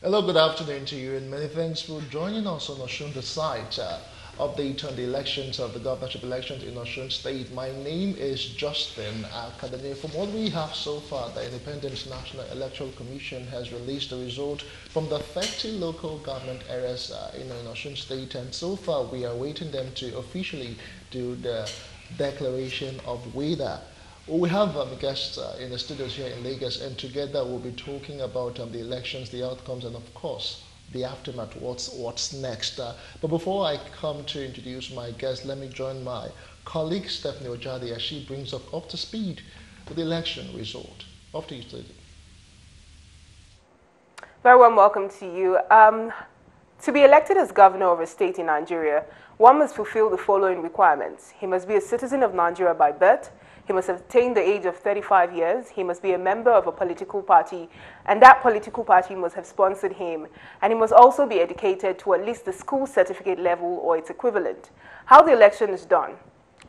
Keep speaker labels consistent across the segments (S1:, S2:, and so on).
S1: Hello, good afternoon to you, and many thanks for joining us on Osun Decides, update on the elections of the governorship elections in Osun State. My name is Justin Academy. From what we have so far, the Independent National Electoral Commission has released the result from the 30 local government areas in Osun State, and so far we are waiting them to officially do the declaration of winner. We have guests in the studios here in Lagos, and together we'll be talking about the elections, the outcomes, and of course, the aftermath, what's next. But before I come to introduce my guest, let me join my colleague Stephanie Ojadi as she brings us up to speed with the election result. Off to you, Stephanie.
S2: Very warm welcome to you. To be elected as governor of a state in Nigeria, one must fulfill the following requirements. He must be a citizen of Nigeria by birth. He must have attained the age of 35 years. He must be a member of a political party, and that political party must have sponsored him. And he must also be educated to at least the school certificate level or its equivalent. How the election is done.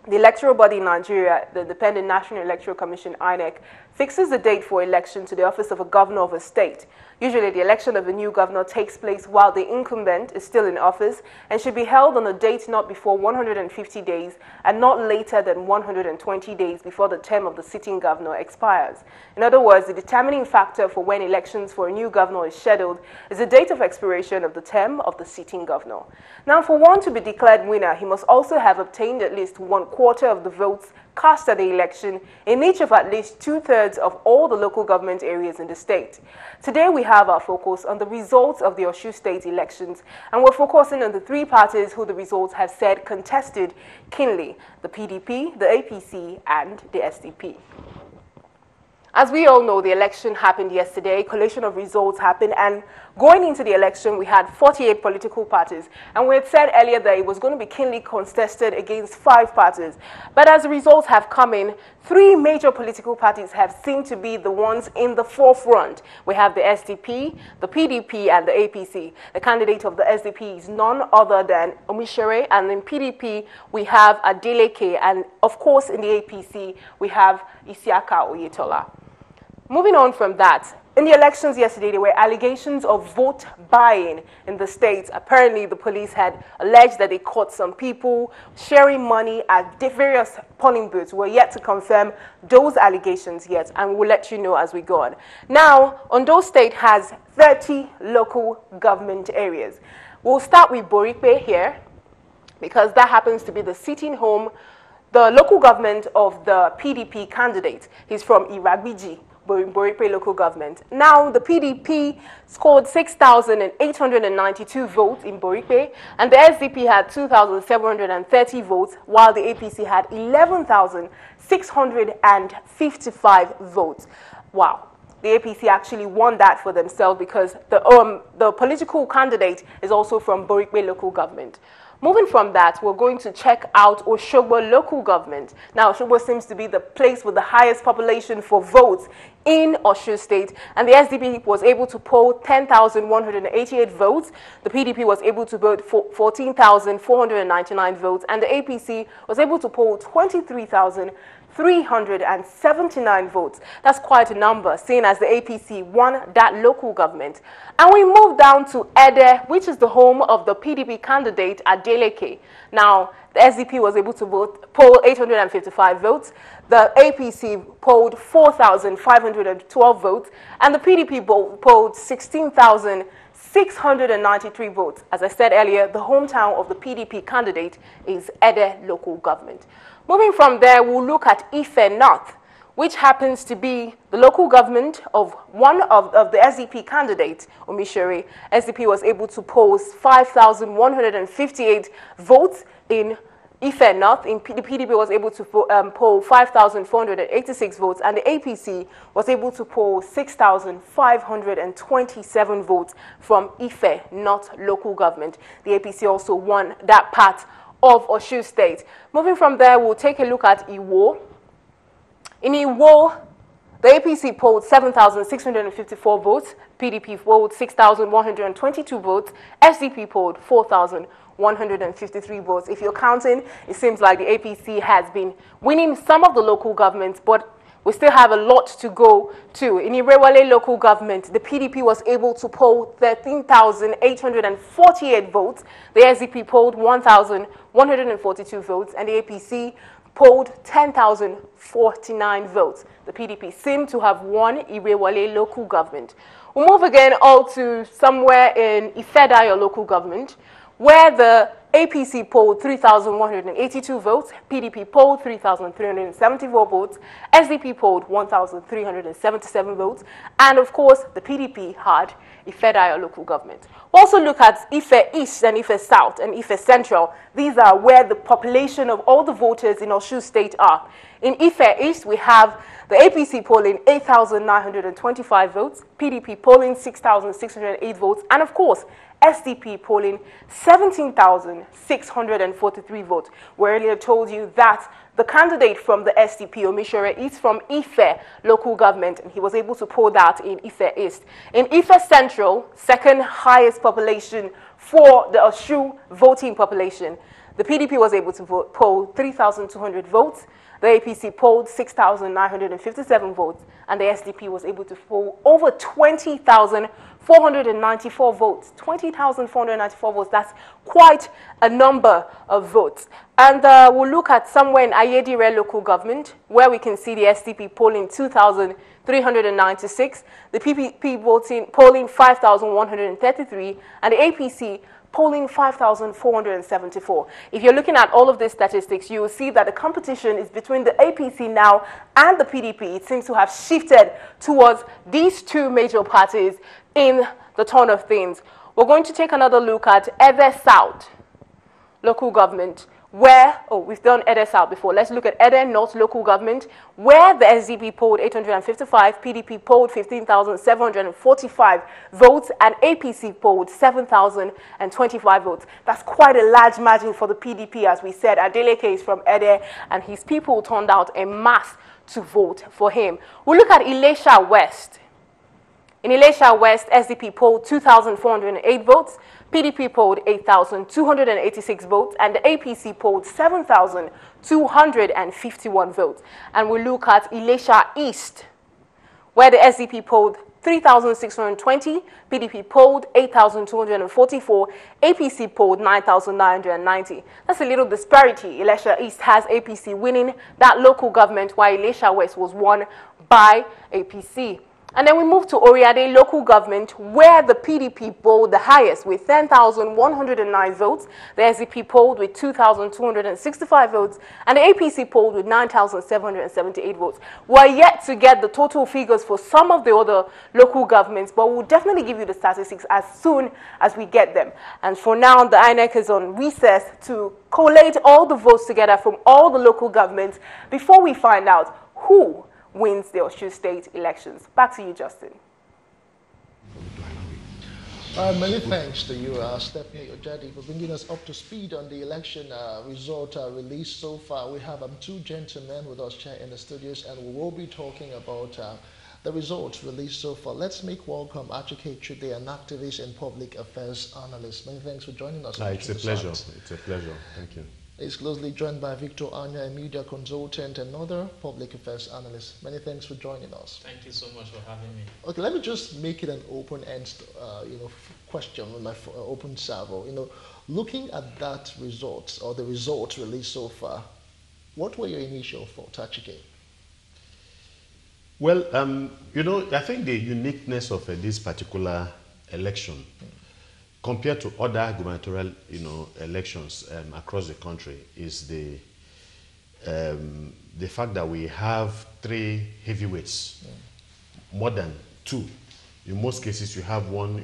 S2: The electoral body in Nigeria, the Independent National Electoral Commission, INEC, fixes the date for election to the office of a governor of a state. Usually the election of a new governor takes place while the incumbent is still in office and should be held on a date not before 150 days and not later than 120 days before the term of the sitting governor expires. In other words, the determining factor for when elections for a new governor is scheduled is the date of expiration of the term of the sitting governor. Now, for one to be declared winner, he must also have obtained at least 1/4 of the votes cast at the election in each of at least 2/3 of all the local government areas in the state. Today we have our focus on the results of the Osun State elections, and we're focusing on the three parties who the results have said contested keenly: the PDP, the APC, and the SDP. As we all know, the election happened yesterday, collation of results happened, and going into the election, we had 48 political parties. And we had said earlier that it was going to be keenly contested against 5 parties. But as the results have come in, 3 major political parties have seemed to be the ones in the forefront. We have the SDP, the PDP, and the APC. The candidate of the SDP is none other than Omishere, and in PDP, we have Adeleke, and of course, in the APC, we have Isiaka Oyetola. Moving on from that, in the elections yesterday, there were allegations of vote buying in the state. Apparently, the police had alleged that they caught some people sharing money at various polling booths. We're yet to confirm those allegations yet, and we'll let you know as we go on. Now, Ondo State has 30 local government areas. We'll start with Borikpe here, because that happens to be the sitting home, the local government of the PDP candidate. He's from Iragbiji, Borikpe local government. Now, the PDP scored 6,892 votes in Borikpe, and the SDP had 2,730 votes, while the APC had 11,655 votes. Wow. The APC actually won that for themselves because the political candidate is also from Borikpe local government. Moving from that, we're going to check out Osogbo local government. Now, Osogbo seems to be the place with the highest population for votes in Osun State, and the SDP was able to poll 10,188 votes. The PDP was able to vote 14,499 votes, and the APC was able to poll 23,379 votes. That's quite a number, seeing as the APC won that local government. And we move down to Ede, which is the home of the PDP candidate, Adeleke. Now, the SDP was able to poll 855 votes. The APC polled 4,512 votes, and the PDP polled 16,693 votes. As I said earlier, the hometown of the PDP candidate is Ede local government. Moving from there, we'll look at Ife North, which happens to be the local government of one of the SDP candidates, Omishere. SDP was able to poll 5,158 votes in Ife North. The PDP was able to poll 5,486 votes, and the APC was able to poll 6,527 votes from Ife North local government. The APC also won that part of Osun State. Moving from there, we'll take a look at Iwo. In Iwo, the APC polled 7,654 votes, PDP polled 6,122 votes, SDP polled 4,153 votes. If you're counting, it seems like the APC has been winning some of the local governments, but we still have a lot to go to. In Irewale local government, the PDP was able to poll 13,848 votes. The SDP polled 1,142 votes, and the APC polled 10,049 votes. The PDP seemed to have won Irewale local government. We'll move again all to somewhere in Ifedayo local government, where the APC polled 3,182 votes, PDP polled 3,374 votes, SDP polled 1,377 votes, and of course, the PDP had Ifedayo local government. We'll also look at Ife East and Ife South and Ife Central. These are where the population of all the voters in Osun State are. In Ife East, we have the APC polling 8,925 votes, PDP polling 6,608 votes, and of course, SDP polling 17,643 votes. We earlier told you that the candidate from the SDP, Omishore, is from Ife local government, and he was able to poll that in Ife East. In Ife Central, second highest population for the Osun voting population, the PDP was able to poll 3,200 votes. The APC polled 6,957 votes, and the SDP was able to poll over 20,494 votes. 20,494 votes, that's quite a number of votes. And we'll look at somewhere in Ayedire local government, where we can see the SDP polling 2,396, the PPP polling 5,133, and the APC polling 5,474. If you're looking at all of these statistics, you will see that the competition is between the APC now and the PDP. It seems to have shifted towards these two major parties in the turn of things. We're going to take another look at Ede South local government, where, we've done Ede South before. Let's look at Ede North local government, where the SDP polled 855, PDP polled 15,745 votes, and APC polled 7,025 votes. That's quite a large margin for the PDP, as we said. Adeleke is from Ede, and his people turned out en masse to vote for him. We'll look at Ilesha West. In Ilesha West, SDP polled 2,408 votes, PDP polled 8,286 votes, and the APC polled 7,251 votes. And we look at Ilesha East, where the SDP polled 3,620, PDP polled 8,244, APC polled 9,990. That's a little disparity. Ilesha East has APC winning that local government, while Ilesha West was won by APC. And then we move to Oriade local government, where the PDP polled the highest with 10,109 votes, the SDP polled with 2,265 votes, and the APC polled with 9,778 votes. We're yet to get the total figures for some of the other local governments, but we'll definitely give you the statistics as soon as we get them. And for now, the INEC is on recess to collate all the votes together from all the local governments before we find out who wins the Osun State elections. Back to you, Justin.
S1: Many thanks to you, Stephanie Ojedi, for bringing us up to speed on the election result released so far. We have two gentlemen with us here in the studios, and we will be talking about the results released so far. Let's make welcome Achike Chude, an activist and public affairs analyst. Many thanks for joining us.
S3: It's a pleasure. It's a pleasure. Thank you.
S1: He's closely joined by Victor Anya, a media consultant and other public affairs analyst. Many thanks for joining us.
S4: Thank you so much for having me.
S1: Okay, let me just make it an open-end, question with my open salvo. Looking at that result or the results released so far, what were your initial thoughts, Achike?
S3: Well, I think the uniqueness of this particular election, compared to other gubernatorial, elections across the country, is the fact that we have three heavyweights, more than two. In most cases, you have one,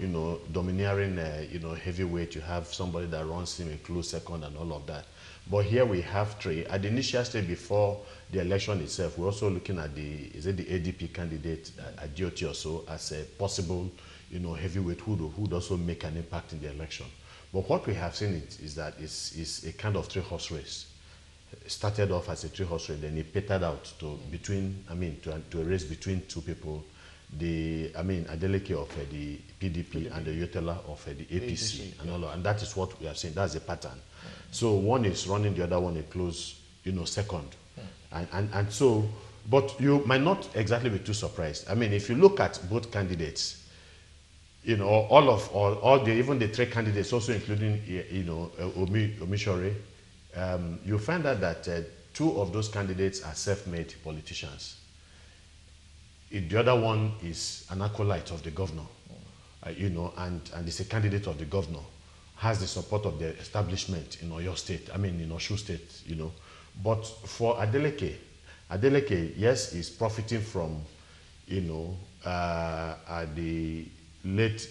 S3: domineering, heavyweight. You have somebody that runs him a close second and all of that. But here we have three. At the initial stage before the election itself, we're also looking at the ADP candidate, Adioti or so, as a possible heavyweight who would also make an impact in the election. But what we have seen is that it's a kind of three-horse race. It started off as a three-horse race, then it petered out to a race between two people, Adeleke of the PDP and the Yotela of the APC. And that is what we have seen. That's the pattern. So one is running, the other one is close, second. And so But you might not exactly be too surprised. I mean, if you look at both candidates, you know, all the, even the three candidates, also including, you know, Omishore, you find out that two of those candidates are self-made politicians. The other one is an acolyte of the governor, you know, and is a candidate of the governor, has the support of the establishment in Oyo State, I mean in Osun State, you know. But for Adeleke, yes, is profiting from, you know, the late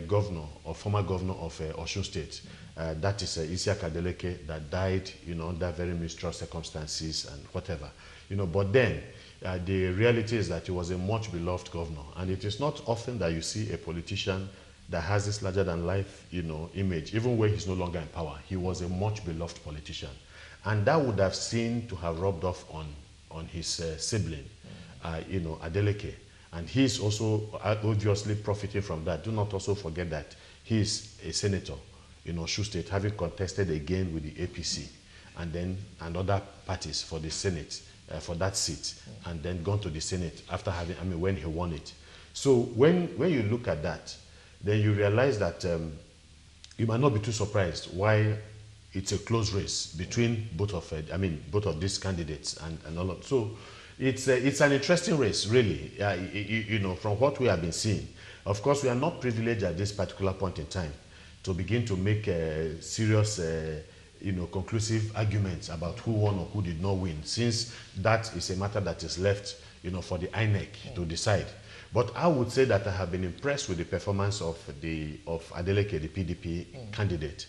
S3: governor or former governor of Osun State. That is Isiaka Adeleke, that died, you know, under very mysterious circumstances and whatever, you know. But then the reality is that he was a much beloved governor, and it is not often that you see a politician that has this larger than life, you know, image, even when he's no longer in power. He was a much beloved politician, and that would have seemed to have rubbed off on his sibling, you know, Adeleke. And he's also obviously profiting from that. Do not also forget that he's a senator in Osun State, having contested again with the APC and other parties for the Senate, for that seat, and then gone to the Senate after having, I mean, when he won it. So when you look at that, then you realize that you might not be too surprised why it's a close race between both of these candidates and all of. So it's an interesting race, really. You know, from what we have been seeing. Of course, we are not privileged at this particular point in time to begin to make serious, you know, conclusive arguments about who won or who did not win, since that is a matter that is left, you know, for the INEC to decide. But I would say that I have been impressed with the performance of Adeleke, the PDP candidate.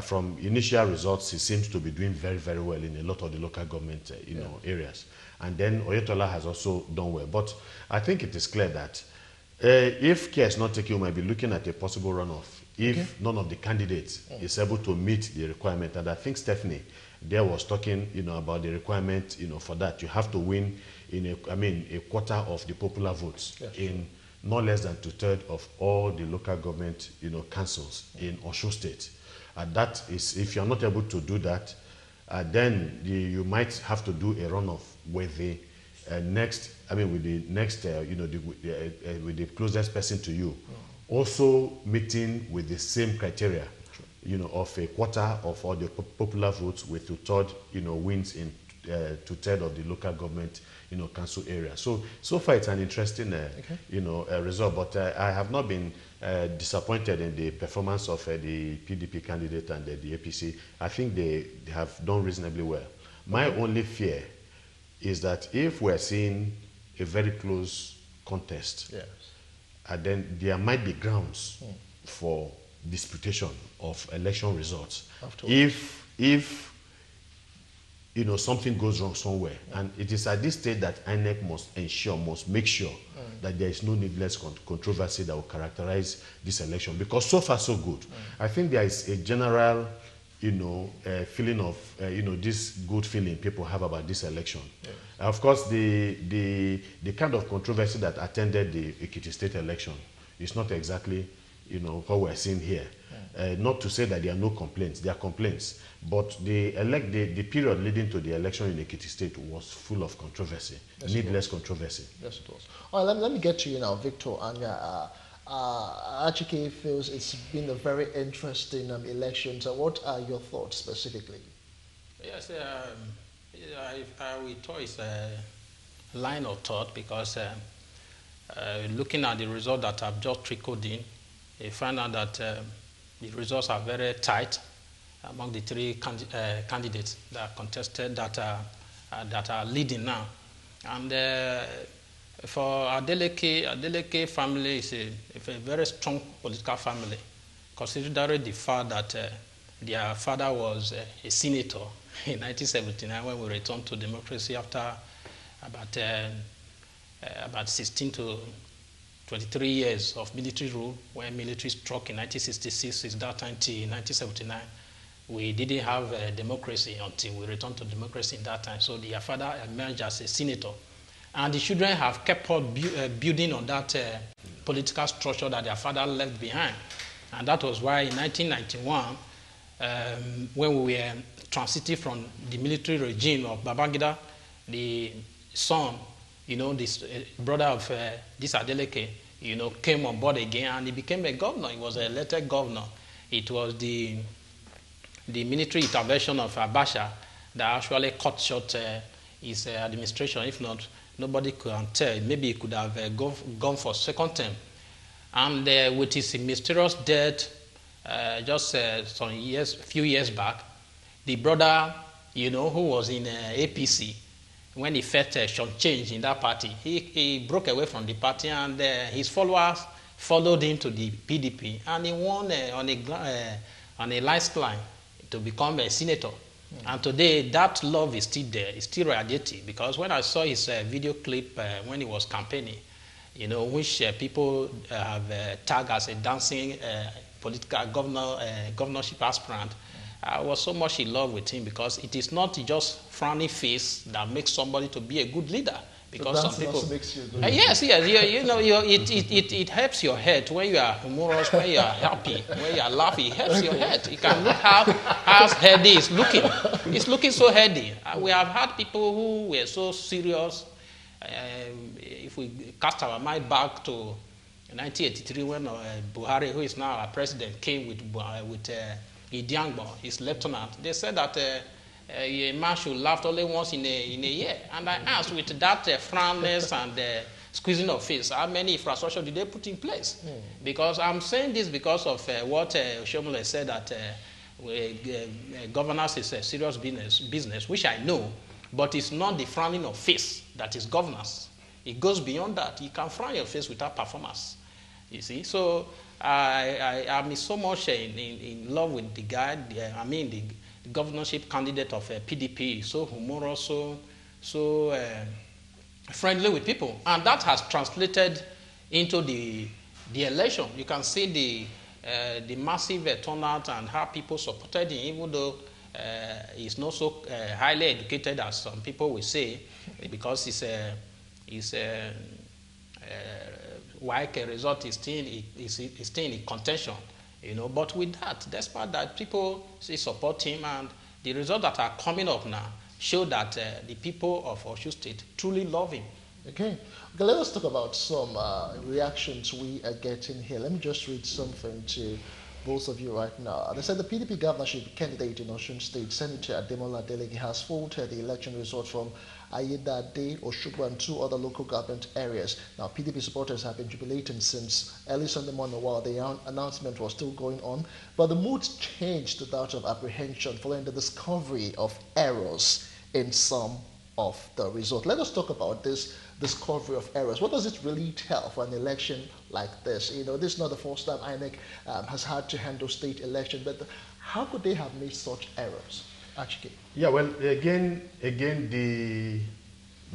S3: From initial results, he seems to be doing very, very well in a lot of the local government, you know, areas. And then Oyetola has also done well. But I think it is clear that if care is not taken, we might be looking at a possible runoff if none of the candidates is able to meet the requirement. And I think Stephanie there was talking, you know, about the requirement, you know, for that. You have to win in a quarter of the popular votes in no less than 2/3 of all the local government, you know, councils in Osun State. That is, if you're not able to do that, then you might have to do a runoff with the next, you know, with the closest person to you. Also meeting with the same criteria, you know, of a quarter of all the popular votes with 2/3, you know, wins in 2/3 of the local government, you know, council area. So far it's an interesting, you know, result. But I have not been disappointed in the performance of the PDP candidate and the APC. I think they have done reasonably well. My only fear is that if we're seeing a very close contest, then there might be grounds for disputation of election results. If you know, something goes wrong somewhere, and it is at this stage that INEC must make sure that there is no needless controversy that will characterize this election, because so far so good. I think there is a general, you know, feeling of, you know, this good feeling people have about this election. Of course, the kind of controversy that attended the Ekiti State election is not exactly, you know, what we're seeing here. Not to say that there are no complaints, there are complaints, but the period leading to the election in Ekiti State was full of controversy, needless controversy. Yes, it was.
S1: All right, let me get to you now, Victor. Anya, Achike feels it's been a very interesting election. So what are your thoughts specifically?
S4: Yes, we thought it's a line of thought, because looking at the result that I've just trickled in, you find out that the results are very tight among the three candidates that contested, that are leading now. And for Adeleke family is a very strong political family, considering the fact that their father was a senator in 1979 when we returned to democracy after about 16 to 23 years of military rule, when military struck in 1966. Since that time till 1979, we didn't have democracy until we returned to democracy in that time. So their father emerged as a senator. And the children have kept on building on that political structure that their father left behind. And that was why in 1991, when we were transiting from the military regime of Babangida, the son you know, this brother of this Adeleke, you know, came on board again and he became a governor. He was an elected governor. It was the military intervention of Abacha that actually cut short his administration. If not, nobody can tell. Maybe he could have gone for second term. And with his mysterious death, just few years back, the brother, you know, who was in APC, when he felt some change in that party, he broke away from the party, and his followers followed him to the PDP, and he won on a lifeline to become a senator. And today, that love is still there. It's still radiating, because when I saw his video clip when he was campaigning, you know, which people have tagged as a dancing political governorship aspirant, I was so much in love with him, because it is not just frowning face that makes somebody to be a good leader. Because some people,
S1: makes you good.
S4: yes, you know, it helps your head when you are humorous, when you are happy, when you are laughing. It helps your head. You can look how heady it's looking. It's looking so heady. We have had people who were so serious. If we cast our mind back to 1983, when Buhari, who is now our president, came with Idiangbo, his lieutenant, they said that a man should laugh only once in a year. And I asked, with that frownness and squeezing of face, how many infrastructure did they put in place? Because I'm saying this because of what Shomole said, that governance is a serious business, which I know, but it's not the frowning of face that is governance. It goes beyond that. You can frown your face without performance, you see. So I'm so much in love with the guy, the governorship candidate of PDP, so humorous, so friendly with people. And that has translated into the election. You can see the massive turnout and how people supported him, even though he's not so highly educated as some people will say, because his WAEC result is still in contention. You know, but with that, despite that, people still support him, and the results that are coming up now show that the people of Osun State truly love him.
S1: Okay, let us talk about some reactions we are getting here. Let me just read something to both of you right now. They said the PDP governorship candidate in Osun State, Senator Ademola Adeleke, has faulted the election results from Ayedade, Oshogbo, and 2 other local government areas. Now, PDP supporters have been jubilating since early Sunday morning while the announcement was still going on, but the mood changed to that of apprehension following the discovery of errors in some of the results. Let us talk about this discovery of errors. What does it really tell for an election like this? You know, this is not the first time INEC has had to handle state election, but how could they have made such errors? Actually.
S3: Yeah, well, again,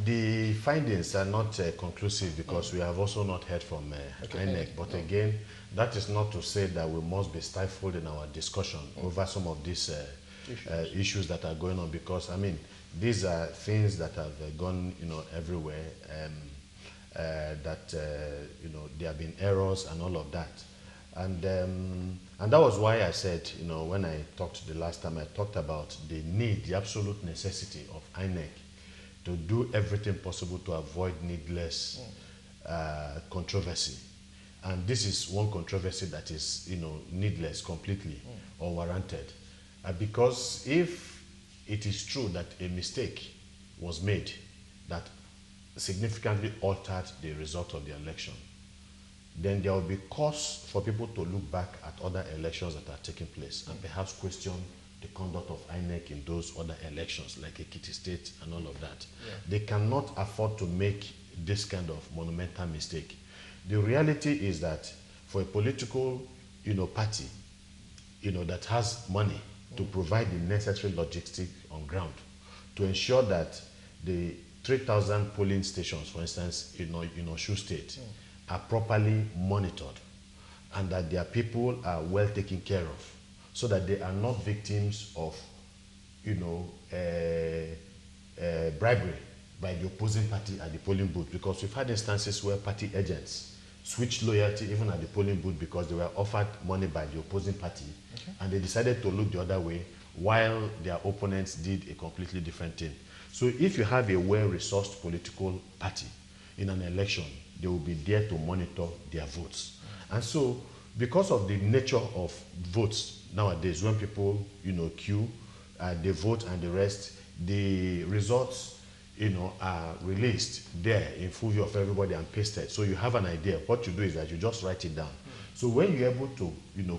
S3: the findings are not conclusive, because we have also not heard from INEC. But again, that is not to say that we must be stifled in our discussion over some of these issues that are going on, because I mean, these are things that have gone, you know, everywhere. That you know, there have been errors and all of that. And that was why I said, you know, when I talked the last time, I talked about the need, the absolute necessity of INEC to do everything possible to avoid needless controversy. And this is one controversy that is, you know, needless, completely unwarranted. Because if it is true that a mistake was made that significantly altered the result of the election, then there will be cause for people to look back at other elections that are taking place and perhaps question the conduct of INEC in those other elections, like Ekiti State and all of that. Yeah. They cannot afford to make this kind of monumental mistake. The reality is that for a political, you know, party, you know, that has money to provide the necessary logistics on ground to ensure that the 3,000 polling stations, for instance, in Osun State, are properly monitored, and that their people are well taken care of, so that they are not victims of, you know, bribery by the opposing party at the polling booth. Because we've had instances where party agents switched loyalty even at the polling booth because they were offered money by the opposing party, and they decided to look the other way while their opponents did a completely different thing. So if you have a well-resourced political party in an election, they will be there to monitor their votes. And so, because of the nature of votes nowadays, when people, queue, they vote and the rest, the results, are released there in full view of everybody and pasted. So you have an idea. What you do is that you just write it down. So when you're able to,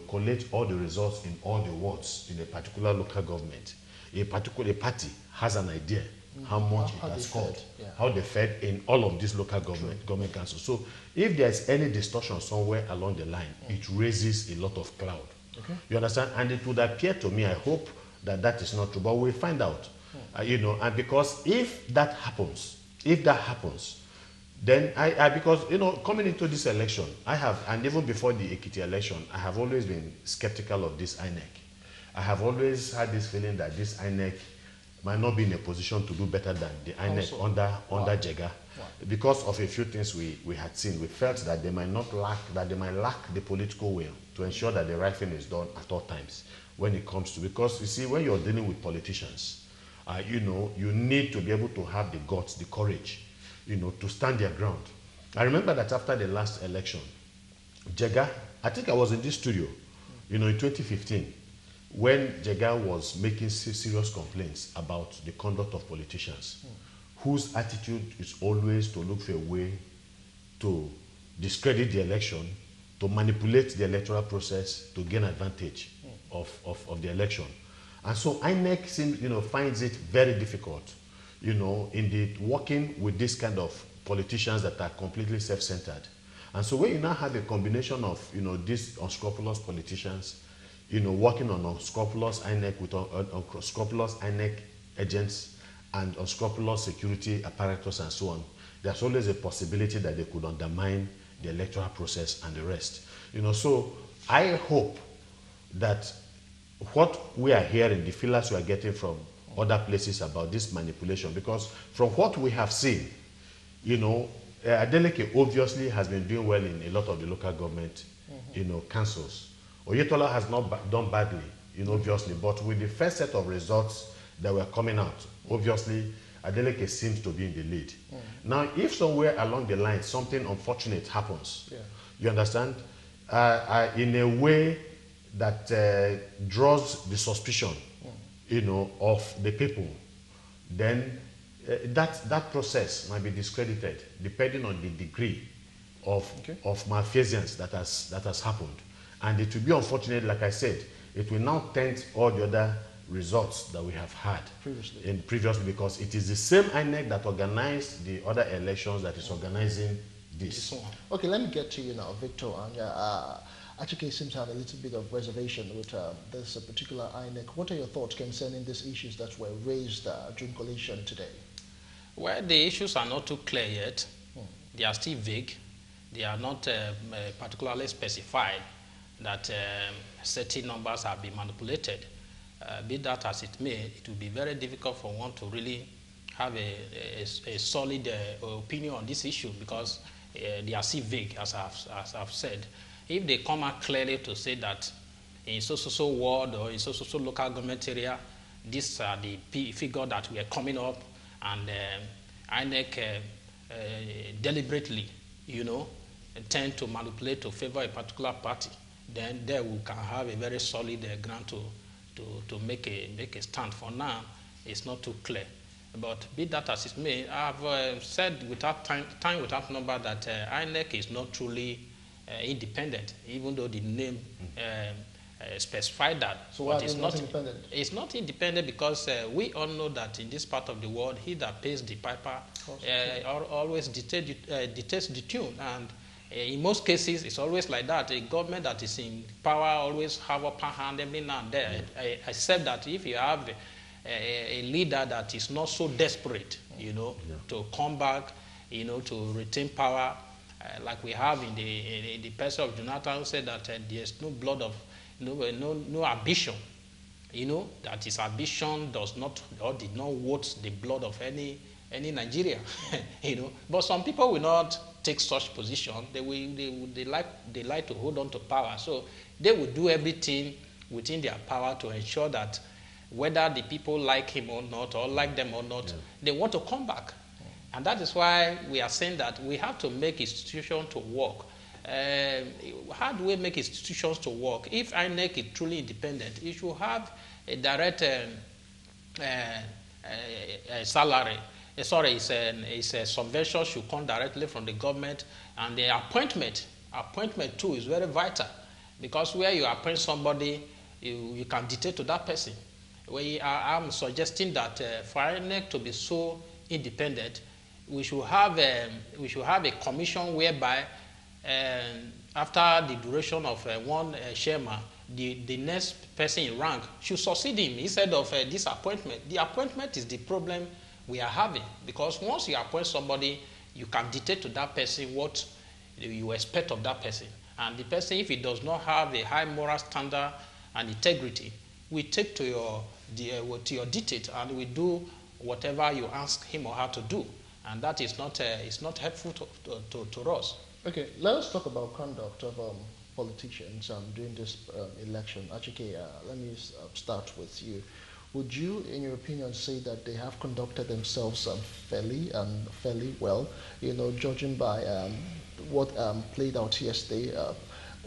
S3: collate all the results in all the wards in a particular local government, a particular party has an idea how much it has scored, how they fared in all of these local government councils. So if there's any distortion somewhere along the line, it raises a lot of cloud. Okay. You understand? And it would appear to me, I hope that that is not true, but we'll find out. And because if that happens, then because, coming into this election, I have, and even before the Ekiti election, I have always been skeptical of this INEC. I have always had this feeling that this INEC might not be in a position to do better than the INEC under Jega. Because of a few things we had seen. We felt that they might lack the political will to ensure that the right thing is done at all times when it comes to, because you see, when you're dealing with politicians, you need to be able to have the guts, the courage, to stand their ground. I remember that after the last election, Jega, I think I was in this studio, in 2015, when Jega was making serious complaints about the conduct of politicians, whose attitude is always to look for a way to discredit the election, to manipulate the electoral process, to gain advantage of the election. And so INEC finds it very difficult, in working with this kind of politicians that are completely self-centered. And so when you now have a combination of, these unscrupulous politicians, working on unscrupulous INEC with unscrupulous INEC agents and unscrupulous security apparatus and so on, there's always a possibility that they could undermine the electoral process and the rest. So I hope that what we are hearing, the feelers we are getting from other places about this manipulation, because from what we have seen, Adeleke obviously has been doing well in a lot of the local government, councils. Oyetola has not done badly, obviously, but with the first set of results that were coming out, obviously, Adeleke seems to be in the lead. Now, if somewhere along the line something unfortunate happens, you understand, in a way that draws the suspicion, of the people, then that process might be discredited depending on the degree of malfeasance that has happened. And it will be unfortunate, like I said, it will now taint all the other results that we have had previously, because it is the same INEC that organized the other elections that is organizing this.
S1: Okay, let me get to you now, Victor. And Achike seems to have a little bit of reservation with this particular INEC. What are your thoughts concerning these issues that were raised during collation today?
S4: Well, the issues are not too clear yet. They are still vague. They are not particularly specified that certain numbers have been manipulated. Be that as it may, it will be very difficult for one to really have a solid opinion on this issue, because they are still vague, as I've said. If they come out clearly to say that in so ward or in so local government area, these are the figure that we are coming up, and INEC deliberately, tend to manipulate to favor a particular party, then there we can have a very solid ground to make a stand. For now, it's not too clear. But be that as it may, I've said without time without number that INEC is not truly independent, even though the name specified that.
S1: So why is it not independent?
S4: It's not independent because we all know that in this part of the world, he that pays the piper always dictates the tune. And in most cases, it's always like that. A government that is in power always have upper hand every now and then. Except that if you have a leader that is not so desperate, to come back, to retain power, like we have in the person of Jonathan, who said that there's no blood of no ambition, that his ambition does not or did not vote the blood of any Nigerian, But some people will not take such position. They like to hold on to power, so they will do everything within their power to ensure that whether the people like him or not, or like them or not, they want to come back. And that is why we are saying that we have to make institutions to work. How do we make institutions to work? If INEC is truly independent, it should have a direct salary. It's a subvention should come directly from the government, and the appointment too is very vital, because where you appoint somebody, you can dictate to that person. I'm suggesting that for INEC to be so independent, we should have a commission whereby after the duration of one chairman, the next person in rank should succeed him instead of this appointment. The appointment is the problem we are having, because once you appoint somebody, you can dictate to that person what you expect of that person. And the person, if he does not have a high moral standard and integrity, we take to your dictate and we do whatever you ask him or her to do. And that is not helpful to us.
S1: Okay, let us talk about conduct of politicians during this election. Achike, let me start with you. Would you, in your opinion, say that they have conducted themselves fairly well? You know, judging by what played out yesterday,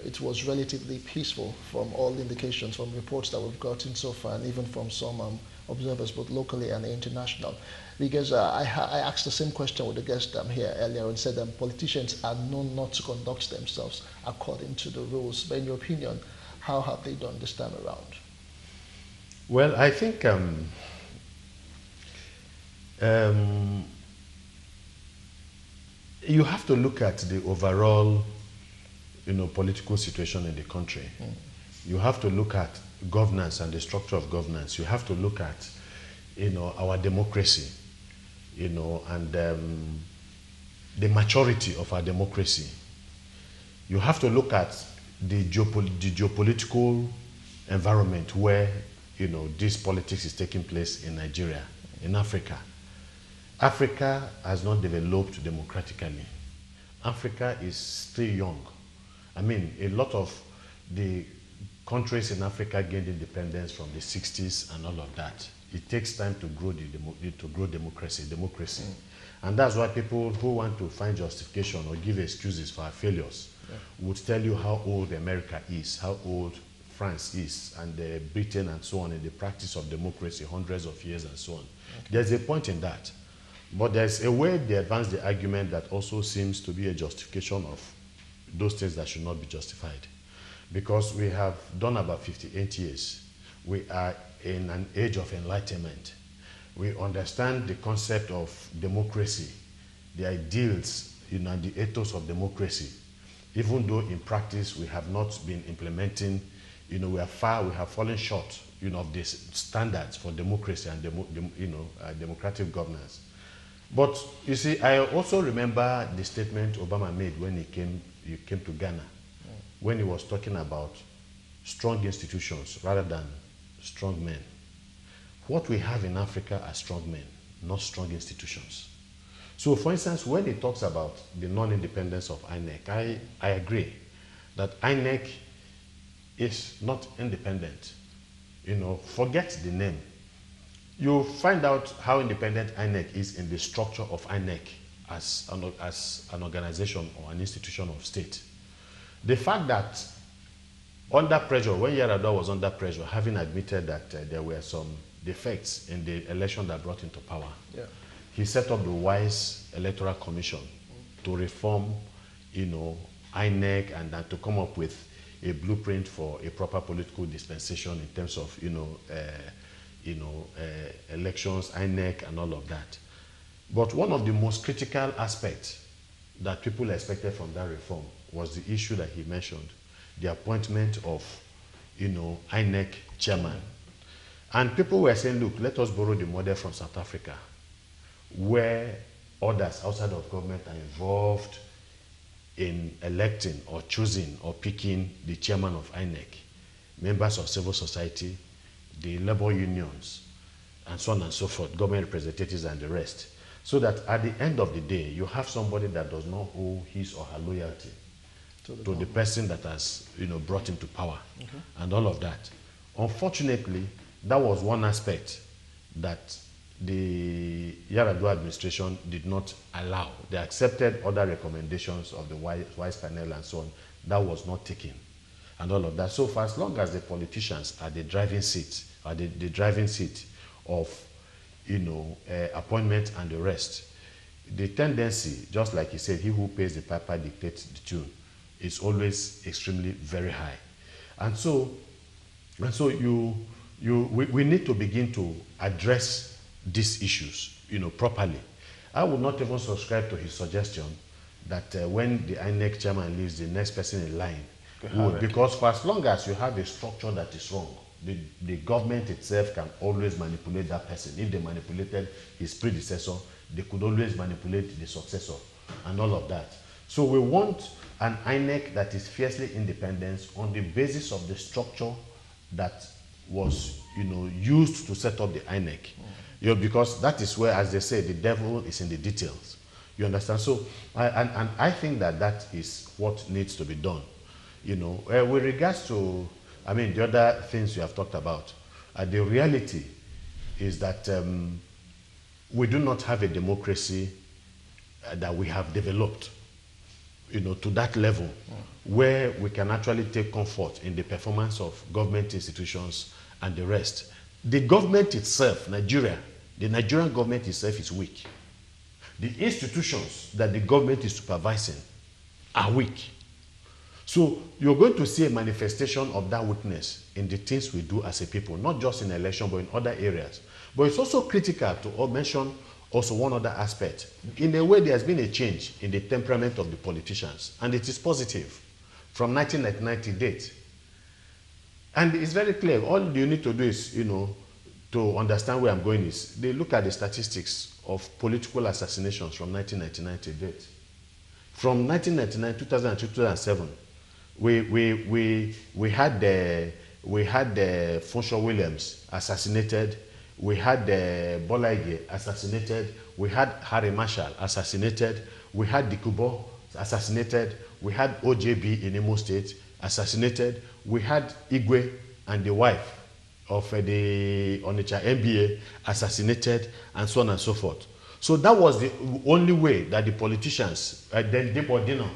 S1: it was relatively peaceful from all indications, from reports that we've gotten so far, and even from some observers, both locally and international. Because I asked the same question with the guest here earlier and said politicians are known not to conduct themselves according to the rules. But in your opinion, how have they done this time around?
S3: Well, I think you have to look at the overall, political situation in the country. You have to look at governance and the structure of governance. You have to look at, our democracy, and the maturity of our democracy. You have to look at the geopolitical environment where, this politics is taking place in Nigeria, in Africa. Africa has not developed democratically. Africa is still young. I mean, a lot of the countries in Africa gained independence from the 60s and all of that. It takes time to grow democracy. And that's why people who want to find justification or give excuses for our failures would tell you how old America is, how old France is, and Britain and so on in the practice of democracy, hundreds of years and so on. Okay. There's a point in that. But there's a way they advance the argument that also seems to be a justification of those things that should not be justified. Because we have done about 58 years. We are in an age of enlightenment. We understand the concept of democracy, the ideals, and the ethos of democracy. Even though in practice we have not been implementing, we have fallen short, of the standards for democracy and democratic governance. But you see, I also remember the statement Obama made when he came to Ghana, when he was talking about strong institutions rather than strong men. What we have in Africa are strong men, not strong institutions. So, for instance, when he talks about the non-independence of INEC, I agree that INEC is not independent. Forget the name. You find out how independent INEC is in the structure of INEC as an organization or an institution of state. The fact that under pressure, when Yar'Adua was under pressure, having admitted that there were some defects in the election that brought him to power, he set up the WISE Electoral Commission to reform, INEC and to come up with a blueprint for a proper political dispensation in terms of, elections, INEC, and all of that. But one of the most critical aspects that people expected from that reform was the issue that he mentioned, the appointment of, INEC chairman. And people were saying, look, let us borrow the model from South Africa, where others outside of government are involved in electing or choosing or picking the chairman of INEC, members of civil society, the labor unions, and so on and so forth, government representatives and the rest. So that at the end of the day, you have somebody that does not owe his or her loyalty to the person that has brought him to power, and all of that. Unfortunately, that was one aspect that the Yar'Adua administration did not allow. They accepted other recommendations of the Wise panel and so on. That was not taken and all of that. So for as long as the politicians are the driving seat, of, appointment and the rest, the tendency, just like he said, he who pays the piper dictates the tune, is always extremely very high. And so we need to begin to address these issues, properly. I would not even subscribe to his suggestion that when the INEC chairman leaves, the next person in line would, because for as long as you have a structure that is wrong, the government itself can always manipulate that person. If they manipulated his predecessor, they could always manipulate the successor and all of that. So we want an INEC that is fiercely independent on the basis of the structure that was, used to set up the INEC. Because that is where, as they say, the devil is in the details. You understand? So, I think that is what needs to be done. With regards to, the other things you have talked about, the reality is that we do not have a democracy that we have developed, to that level where we can actually take comfort in the performance of government institutions and the rest. The government itself, the Nigerian government itself is weak. The institutions that the government is supervising are weak. So you're going to see a manifestation of that weakness in the things we do as a people, not just in election, but in other areas. But it's also critical to mention also one other aspect. In a way, there has been a change in the temperament of the politicians, and it is positive from 1999 to date. And it's very clear. All you need to do is, to understand where I'm going is, they look at the statistics of political assassinations from 1999 to date. From 1999, 2002, 2007, we had Funshaw Williams assassinated. We had Bola Ige assassinated. We had Harry Marshall assassinated. We had Dikubo assassinated. We had OJB in Imo State assassinated. We had Igwe and the wife of the Onitsha MBA assassinated, and so on and so forth. So that was the only way that the politicians, then Debordino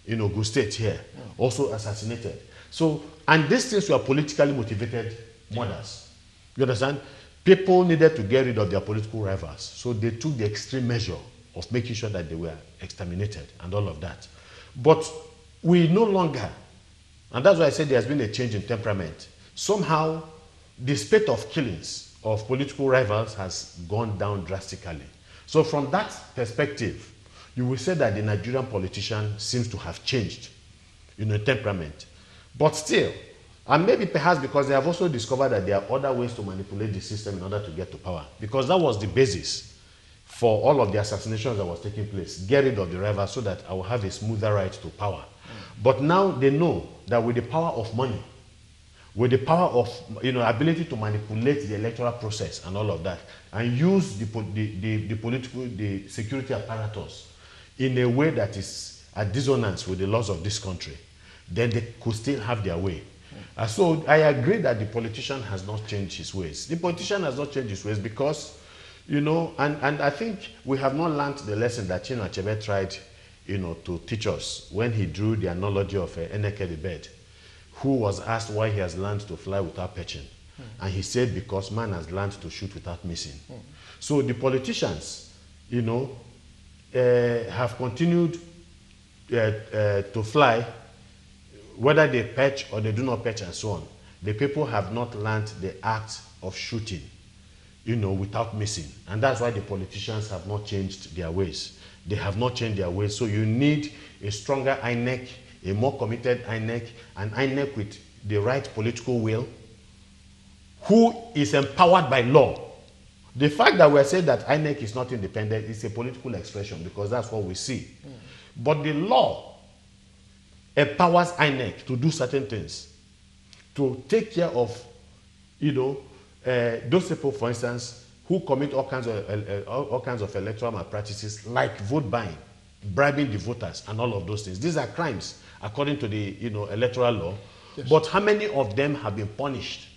S3: in Ogun State here, also assassinated. So, and these things were politically motivated murders. You understand? People needed to get rid of their political rivals. So they took the extreme measure of making sure that they were exterminated and all of that. But we no longer, and that's why I said there has been a change in temperament. Somehow, the spate of killings of political rivals has gone down drastically. So from that perspective, you will say that the Nigerian politician seems to have changed, temperament. But still, and maybe perhaps because they have also discovered that there are other ways to manipulate the system in order to get to power. Because that was the basis for all of the assassinations that was taking place. Get rid of the rivals so that I will have a smoother ride to power. But now they know that with the power of money, with the power of ability to manipulate the electoral process and all of that, and use the security apparatus in a way that is at dissonance with the laws of this country, then they could still have their way. So I agree that the politician has not changed his ways. The politician has not changed his ways because, and I think we have not learned the lesson that Chinua Achebe tried, to teach us when he drew the analogy of Eneke the bird, who was asked why he has learned to fly without perching. And he said, because man has learned to shoot without missing. So the politicians, have continued to fly, whether they perch or they do not perch and so on. The people have not learned the act of shooting, without missing. And that's why the politicians have not changed their ways. They have not changed their ways. So you need a stronger INEC, a more committed INEC, an INEC with the right political will, who is empowered by law. The fact that we're saying that INEC is not independent is a political expression because that's what we see. But the law empowers INEC to do certain things, to take care of, those people, for instance, who commit all kinds of electoral malpractices, like vote buying, bribing the voters, and all of those things. These are crimes according to the electoral law. Yes. But how many of them have been punished?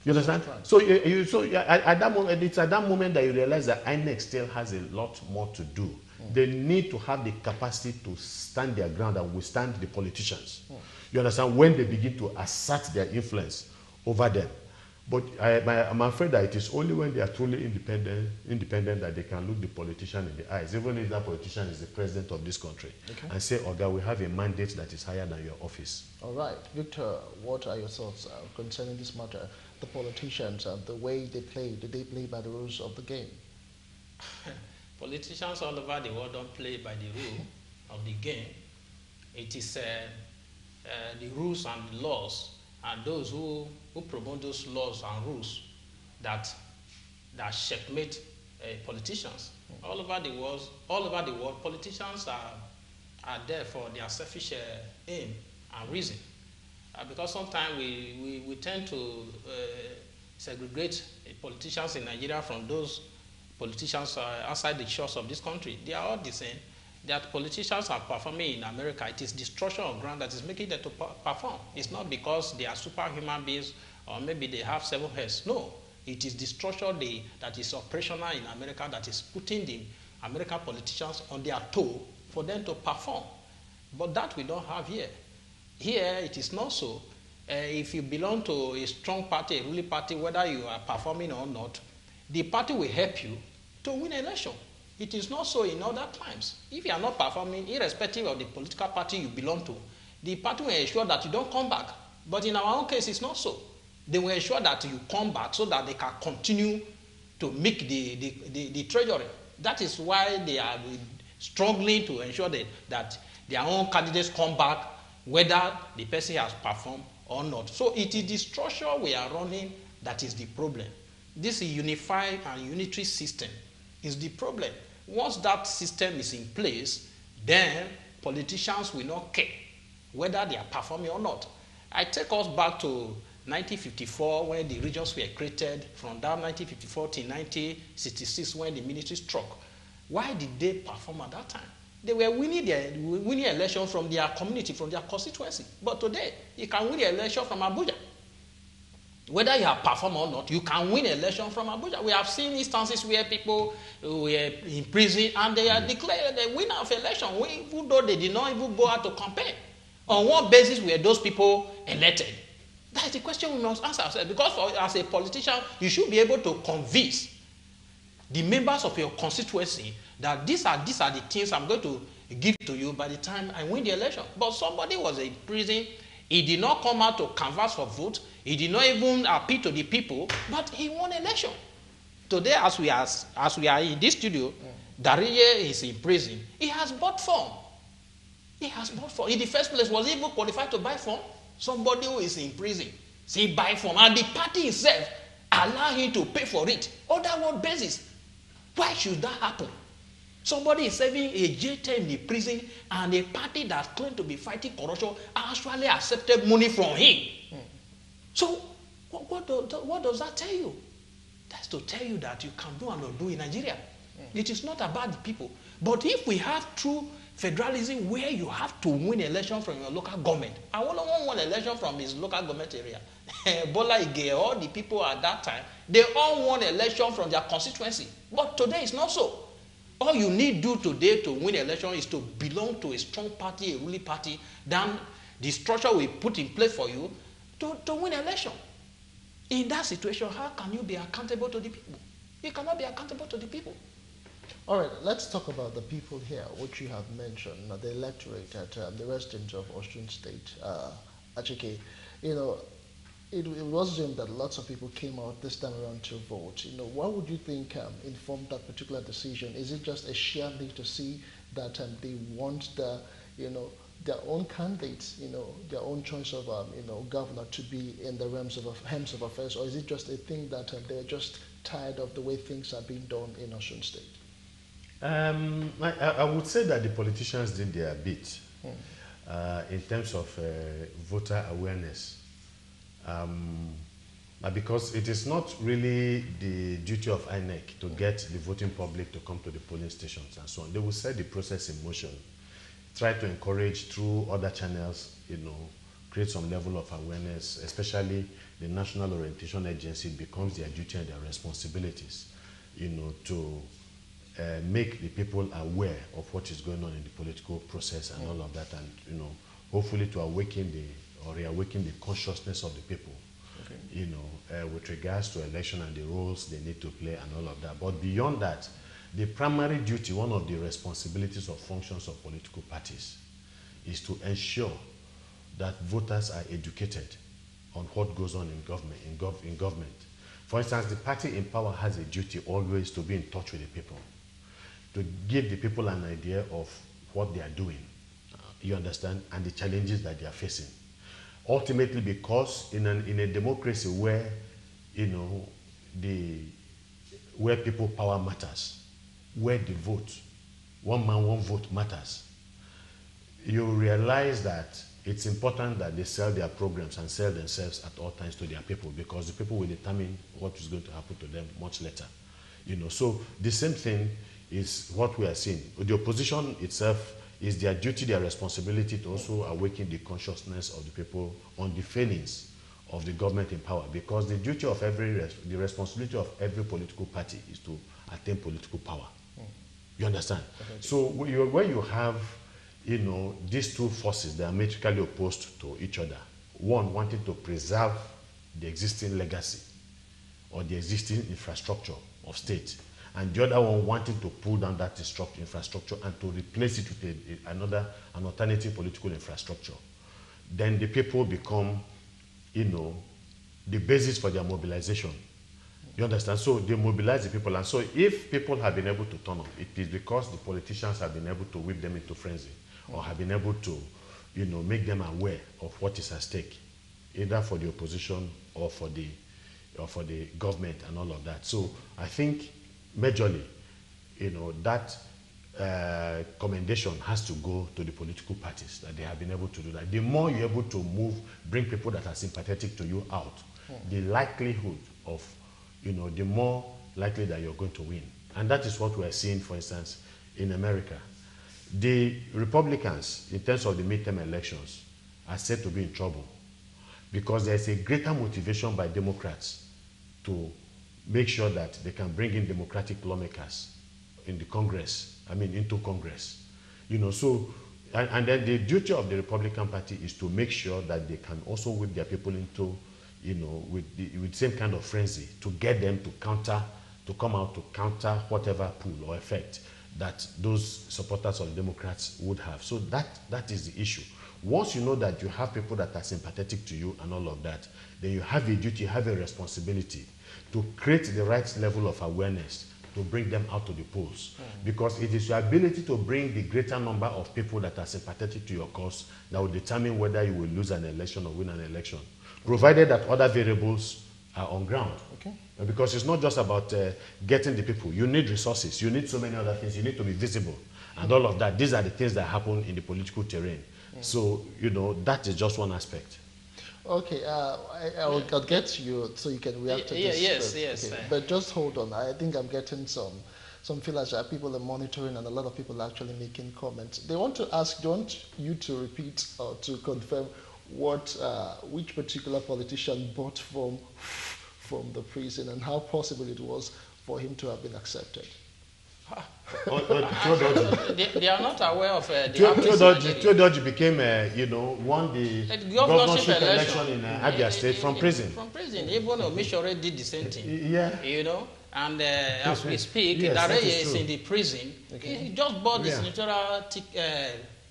S3: You understand? So, at that moment, it's at that moment that you realize that INEC still has a lot more to do. They need to have the capacity to stand their ground and withstand the politicians. You understand? When they begin to assert their influence over them. But I'm afraid that it is only when they are truly independent that they can look the politician in the eyes, even if that politician is the president of this country, and say, "Oga, we have a mandate that is higher than your office."
S1: All right. Victor, what are your thoughts concerning this matter? The politicians, the way they play, do they play by the rules of the game?
S4: Politicians all over the world don't play by the rule of the game. It is the rules and the laws and those who promote those laws and rules that checkmate politicians. All over the world, politicians are there for their selfish aim and reason. Because sometimes we tend to segregate politicians in Nigeria from those politicians outside the shores of this country. They are all the same. That politicians are performing in America, it is destruction of ground that is making them to perform. It's not because they are superhuman beings or maybe they have 7 heads. No, it is destruction that is operational in America that is putting the American politicians on their toe for them to perform. But that we don't have here. Here, it is not so. If you belong to a strong party, a ruling party, whether you are performing or not, the party will help you to win an election. It is not so in other times. If you are not performing, irrespective of the political party you belong to, the party will ensure that you don't come back. But in our own case, it's not so. They will ensure that you come back so that they can continue to make the treasury. That is why they are struggling to ensure that their own candidates come back, whether the person has performed or not. So it is the structure we are running that is the problem. This unified and unitary system is the problem. Once that system is in place, then politicians will not care whether they are performing or not. I take us back to 1954 when the regions were created, from that 1954 to 1966 when the ministry struck. Why did they perform at that time? They were winning elections from their community, from their constituency. But today, you can win the election from Abuja. Whether you have performed or not, you can win an election from Abuja. We have seen instances where people were in prison and they are declared the winner of election, even though they did not even go out to campaign. On what basis were those people elected? That is the question we must answer ourselves. Because as a politician, you should be able to convince the members of your constituency that these are the things I'm going to give to you by the time I win the election. But somebody was in prison. He did not come out to canvass for vote. He did not even appeal to the people, but he won election. Today, as we are in this studio, Dariye is in prison. He has bought form. He has bought form. In the first place, was he even qualified to buy form? Somebody who is in prison, say buy form, and the party itself allow him to pay for it. On that one basis, why should that happen? Somebody is serving a jail term in the prison, and a party that claimed to be fighting corruption actually accepted money from him. So, what does that tell you? That's to tell you that you can do and undo in Nigeria. It is not about the people. But if we have true federalism where you have to win election from your local government, I won election from his local government area. Bola Ige, all the people at that time, they all won election from their constituency. But today it's not so. All you need to do today to win election is to belong to a strong party, a ruling party. Then the structure we put in place for you to win election. In that situation, how can you be accountable to the people? You cannot be accountable to the people.
S1: All right, let's talk about the people here, which you have mentioned, the electorate, the residents of Osun State. Achike, it was assumed that lots of people came out this time around to vote. What would you think informed that particular decision? Is it just a sheer need to see that they want their own candidates, their own choice of governor to be in the hems of affairs, or is it just a thing that they're just tired of the way things are being done in Osun State?
S3: I would say that the politicians did their bit in terms of voter awareness. Because it is not really the duty of INEC to get the voting public to come to the polling stations and so on. They will set the process in motion, try to encourage through other channels, create some level of awareness, especially the National Orientation Agency. It becomes their duty and their responsibilities, to make the people aware of what is going on in the political process and all of that, and hopefully to reawaken the consciousness of the people, with regards to election and the roles they need to play and all of that. But beyond that, the primary duty, one of the responsibilities or functions of political parties, is to ensure that voters are educated on what goes on in government. For instance, the party in power has a duty always to be in touch with the people, to give the people an idea of what they are doing, you understand, and the challenges that they are facing. Ultimately, because in a democracy where, where people power matters, where the vote, one man, one vote matters, you realize that it's important that they sell their programs and sell themselves at all times to their people, because the people will determine what is going to happen to them much later. So the same thing is what we are seeing. The opposition itself is their duty, their responsibility to also awaken the consciousness of the people on the failings of the government in power, because the duty of the responsibility of every political party is to attain political power. You understand? Okay. So when you have these two forces, they are diametrically opposed to each other. One wanting to preserve the existing legacy or the existing infrastructure of state, and the other one wanting to pull down that infrastructure and to replace it with an alternative political infrastructure. Then the people become, the basis for their mobilization. You understand? So they mobilize the people, and so if people have been able to turn up, it is because the politicians have been able to whip them into frenzy, or have been able to, make them aware of what is at stake, either for the opposition or for the government and all of that. So I think majorly, that commendation has to go to the political parties, that they have been able to do that. The more you're able to bring people that are sympathetic to you out, the likelihood of, the more likely that you're going to win. And that is what we're seeing, for instance, in America. The Republicans, in terms of the midterm elections, are said to be in trouble because there's a greater motivation by Democrats to make sure that they can bring in Democratic lawmakers in the Congress, into Congress. So, and then the duty of the Republican Party is to make sure that they can also whip their people into, with the same kind of frenzy, to get them to come out to counter whatever pull or effect that those supporters of the Democrats would have. So that is the issue. Once you know that you have people that are sympathetic to you and all of that, then you have a duty, you have a responsibility to create the right level of awareness to bring them out to the polls. Because it is your ability to bring the greater number of people that are sympathetic to your cause that will determine whether you will lose an election or win an election, provided that other variables are on ground. Okay. Because it's not just about getting the people. You need resources. You need so many other things. You need to be visible and all of that. These are the things that happen in the political terrain. So, that is just one aspect.
S1: Okay, I'll get to you so you can react to this.
S4: Yes.
S1: Okay. But just hold on. I think I'm getting some feelers that people are monitoring and a lot of people are actually making comments. They want to ask, don't you to repeat or to confirm which particular politician bought from the prison and how possible it was for him to have been accepted.
S4: They are not aware of the
S3: Theodoji became, won the governorship election in Abia State from prison.
S4: From prison. Even Omishore did the same thing.
S3: Yeah.
S4: And as we speak, Dare is in the prison. Okay. He just bought the senatorial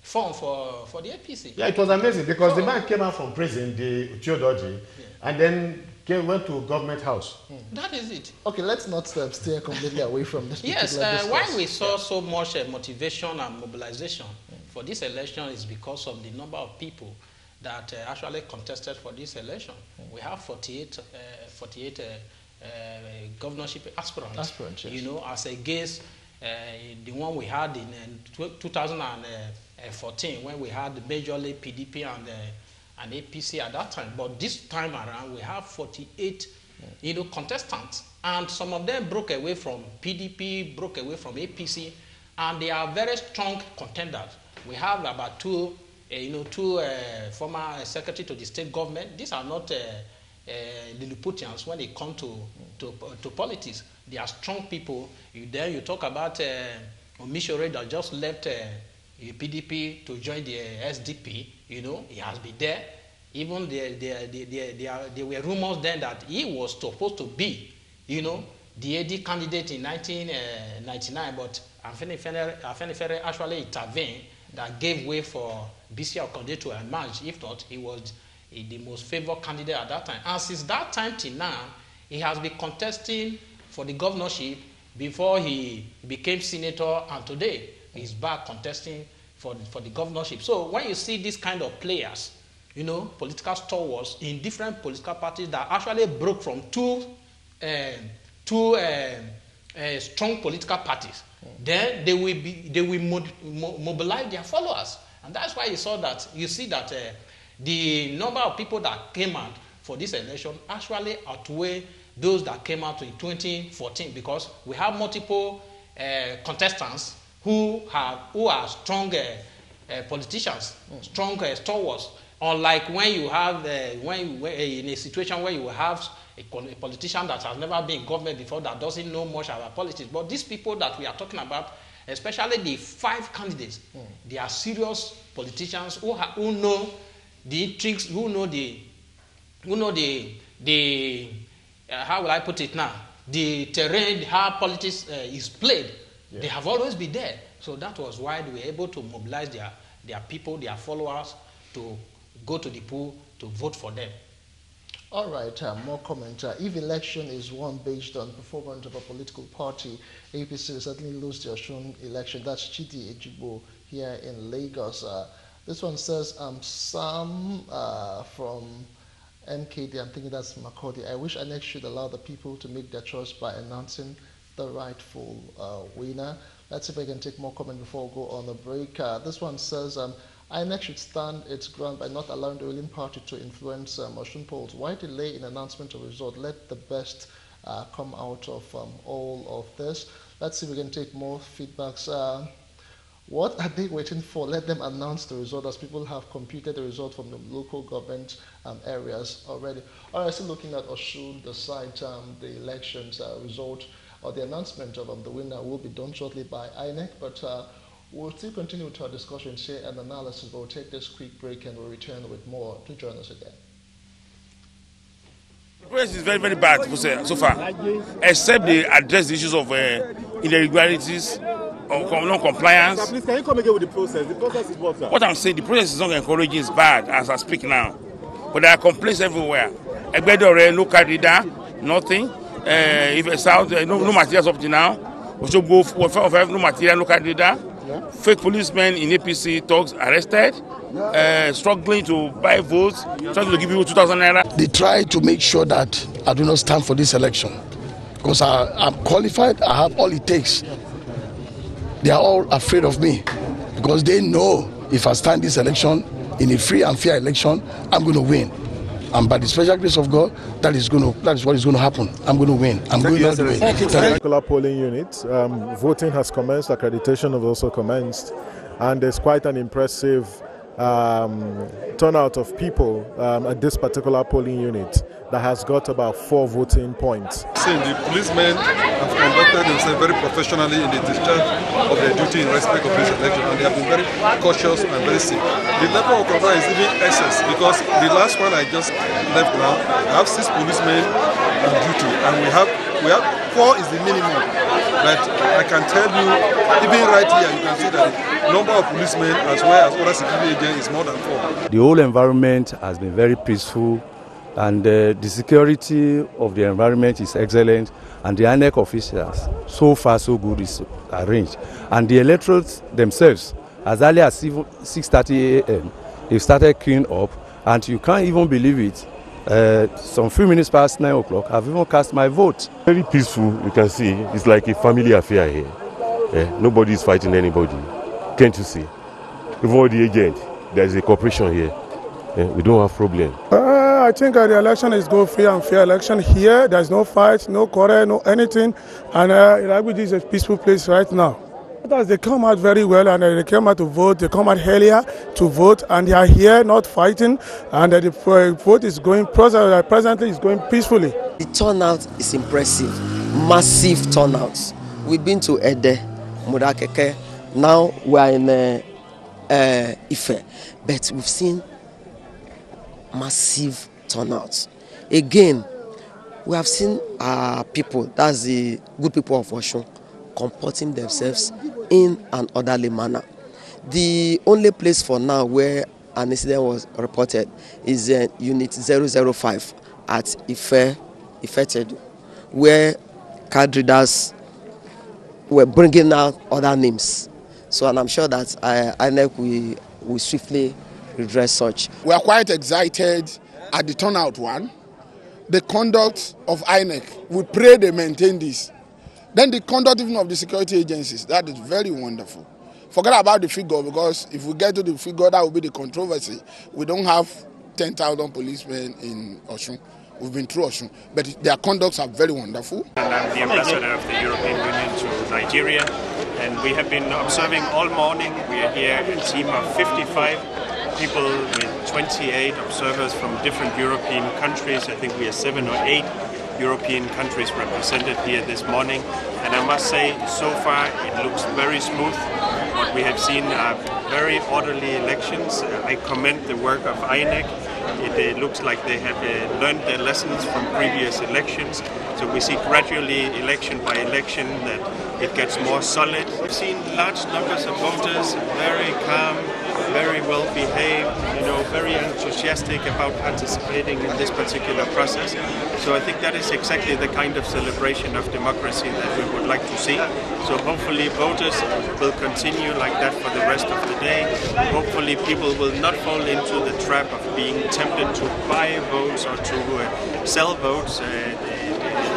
S4: form for the APC. Yeah,
S3: it was amazing because the man came out from prison, the Theodoji, and then went to government house.
S4: That is it.
S1: Okay, let's not steer completely away from this.
S4: Yes, why we saw so much motivation and mobilization for this election is because of the number of people that actually contested for this election. We have 48 governorship aspirants. Yes. As against the one we had in 2014 when we had majorly PDP and APC at that time. But this time around, we have 48, contestants. And some of them broke away from PDP, broke away from APC, and they are very strong contenders. We have about two two former secretary to the state government. These are not Lilliputians when they come to politics. They are strong people. Then you talk about Omishore that just left PDP to join the SDP. He has been there. Even there were rumors then that he was supposed to be, the AD candidate in 1999, but Afenifere actually intervened that gave way for BC Okonde to emerge. If not, he was the most favored candidate at that time. And since that time till now, he has been contesting for the governorship before he became senator, and today he's back contesting for the governorship. So when you see this kind of players, political stalwarts in different political parties that actually broke from two strong political parties, then they will mobilize their followers, and that's why you see that the number of people that came out for this election actually outweigh those that came out in 2014, because we have multiple contestants who are strong politicians, strong stalwarts. Unlike when you have in a situation where you have a politician that has never been in government before, that doesn't know much about politics. But these people that we are talking about, especially the 5 candidates, they are serious politicians who know the intrigues, who know the how will I put it now? The terrain, how politics is played. Yeah. They have always been there. So that was why they were able to mobilize their people, their followers, to go to the poll to vote for them.
S1: All right, more comment. If election is won based on performance of a political party, APC will certainly lose the Osun election. That's Chidi Ejigbo here in Lagos. This one says, Sam from MKD, I'm thinking that's Makodi. I wish INEC should allow the people to make their choice by announcing the rightful winner. Let's see if I can take more comment before we go on the break. This one says, INEC should stand its ground by not allowing the ruling party to influence Osun polls. Why delay in announcement of result? Let the best come out of all of this. Let's see if we can take more feedbacks. What are they waiting for? Let them announce the result, as people have computed the result from the local government areas already. All right, still looking at Osun, the site, the elections result, or the announcement of the winner will be done shortly by INEC, but we'll still continue with our discussion, share and analysis, but we'll take this quick break and we'll return with more. Do join us again.
S5: The process is very, very bad so far, except they address the issues of irregularities or non-compliance.
S6: Please, can you come again with the process? The process is what, sir?
S5: What I'm saying, the process is not encouraging, it's bad as I speak now. But there are complaints everywhere. Egbedore, no card reader, nothing. If it's out, no materials up to now. We should go for no material, no card reader. Yeah. Fake policemen in APC talks arrested, struggling to buy votes, trying to give people 2,000 naira.
S7: They try to make sure that I do not stand for this election because I'm qualified, I have all it takes. They are all afraid of me because they know if I stand this election in a free and fair election, I'm going to win. And by the special grace of God, that is what is going to happen. I'm going to win. I'm going to win.
S6: Particular polling unit. Voting has commenced. Accreditation has also commenced, and there's quite an impressive turnout of people at this particular polling unit that has got about 4 voting points.
S8: The policemen have conducted themselves very professionally in the discharge of their duty in respect of this election, and they have been very cautious and very safe. The level of control is even excess because the last one I just left now, I have 6 policemen on duty, and we have 4 is the minimum. But I can tell you, even right here, you can see that the number of policemen as well as other security agents is more than 4.
S9: The whole environment has been very peaceful, and the security of the environment is excellent, and the INEC officials, so far so good, is arranged. And the electorates themselves, as early as 6:30 a.m., they've started queuing up, and you can't even believe it. Some few minutes past 9 o'clock, I've even cast my vote.
S10: Very peaceful, you can see. It's like a family affair here. Nobody is fighting anybody. Can't you see? Even the agent, there's a cooperation here. We don't have problem.
S11: I think the election is going free and fair election here. There's no fight, no quarrel, no anything. And Iragudi is a peaceful place right now. Voters, they come out very well, and they come out to vote. They come out earlier to vote, and they are here not fighting, and the vote is going, presently is going peacefully.
S12: The turnout is impressive, massive turnouts. We've been to Ede, Murakeke, now we are in Ife, but we've seen massive turnouts. Again, we have seen people, that's the good people of Osun, comporting themselves in an orderly manner. The only place for now where an incident was reported is Unit 005 at Ife Tedu, where card readers were bringing out other names. So, and I'm sure that INEC will swiftly redress such.
S13: We are quite excited at the turnout one. The conduct of INEC, we pray they maintain this. Then the conduct even of the security agencies, that is very wonderful. Forget about the figure, because if we get to the figure, that will be the controversy. We don't have 10,000 policemen in Osun. We've been through Osun, but their conducts are very wonderful.
S14: And I'm the ambassador of the European Union to Nigeria, and we have been observing all morning. We are here a team of 55 people with 28 observers from different European countries. I think we are 7 or 8 European countries represented here this morning, and I must say, so far it looks very smooth. What we have seen are very orderly elections. I commend the work of INEC. It looks like they have learned their lessons from previous elections. So we see gradually, election by election, that it gets more solid. We've seen large numbers of voters, very calm, very well behaved, very enthusiastic about participating in this particular process. So I think that is exactly the kind of celebration of democracy that we would like to see. So hopefully voters will continue like that for the rest of the day. Hopefully people will not fall into the trap of being tempted to buy votes or to sell votes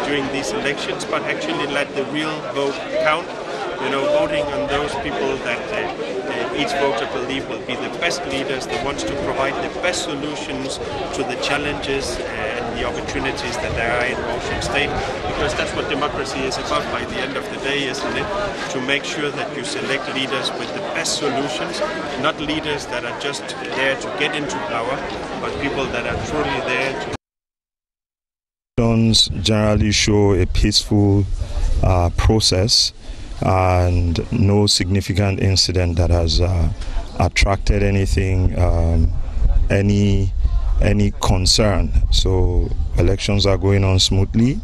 S14: during these elections, but actually let the real vote count. Voting on those people that each voter believe will be the best leaders, the ones to provide the best solutions to the challenges and the opportunities that there are in Osun State, because that's what democracy is about by the end of the day, isn't it? To make sure that you select leaders with the best solutions, not leaders that are just there to get into power, but people that are truly there to
S15: generally show a peaceful process and no significant incident that has attracted anything, any concern. So elections are going on smoothly.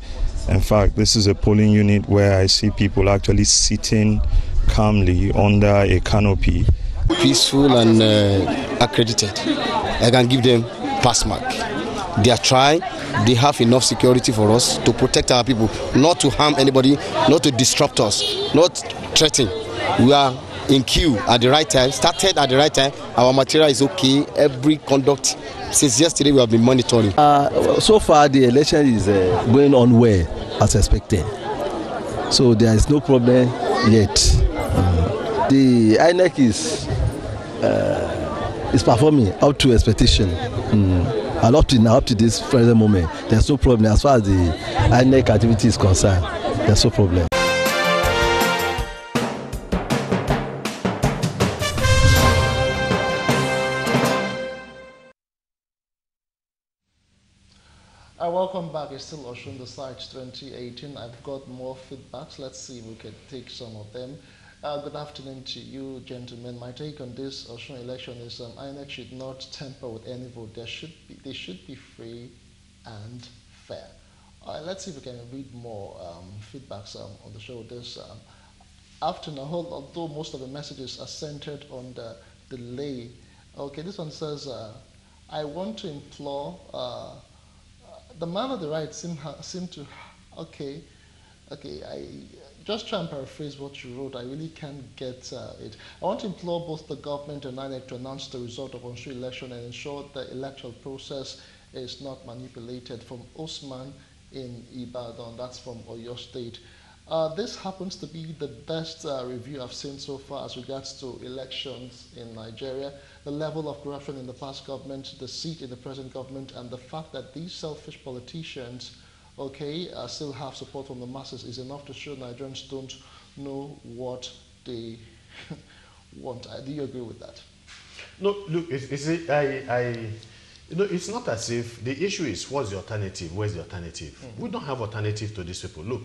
S15: In fact, this is a polling unit where I see people actually sitting calmly under a canopy.
S12: Peaceful and accredited. I can give them pass mark. They are trying. They have enough security for us to protect our people, not to harm anybody, not to disrupt us, not threaten. We are in queue at the right time, started at the right time. Our material is okay. Every conduct, since yesterday we have been monitoring.
S16: So far the election is going on well as expected. So there is no problem yet. The INEC is performing up to expectation. And up to this present moment, there's no problem as far as the INEC activity is concerned. There's no problem.
S1: Welcome back. It's still OSUNDECIDES 2018. I've got more feedbacks. Let's see if we can take some of them. Good afternoon to you, gentlemen. My take on this Osun election is INEC should not tamper with any vote. They should be free and fair. Let's see if we can read more feedbacks on the show this afternoon. Although most of the messages are centered on the delay. Okay, this one says, I want to implore the man of the right seem to okay. I just try and paraphrase what you wrote. I really can't get it. I want to implore both the government and INEC to announce the result of Osun election and ensure the electoral process is not manipulated. From Osman in Ibadan, that's from Oyo State. This happens to be the best review I've seen so far as regards to elections in Nigeria. The level of corruption in the past government, the seat in the present government, and the fact that these selfish politicians still have support from the masses is enough to show Nigerians don't know what they want. Do you agree with that?
S3: No, look, it's not as if the issue is what's the alternative? Where's the alternative? We don't have alternative to these people. Look,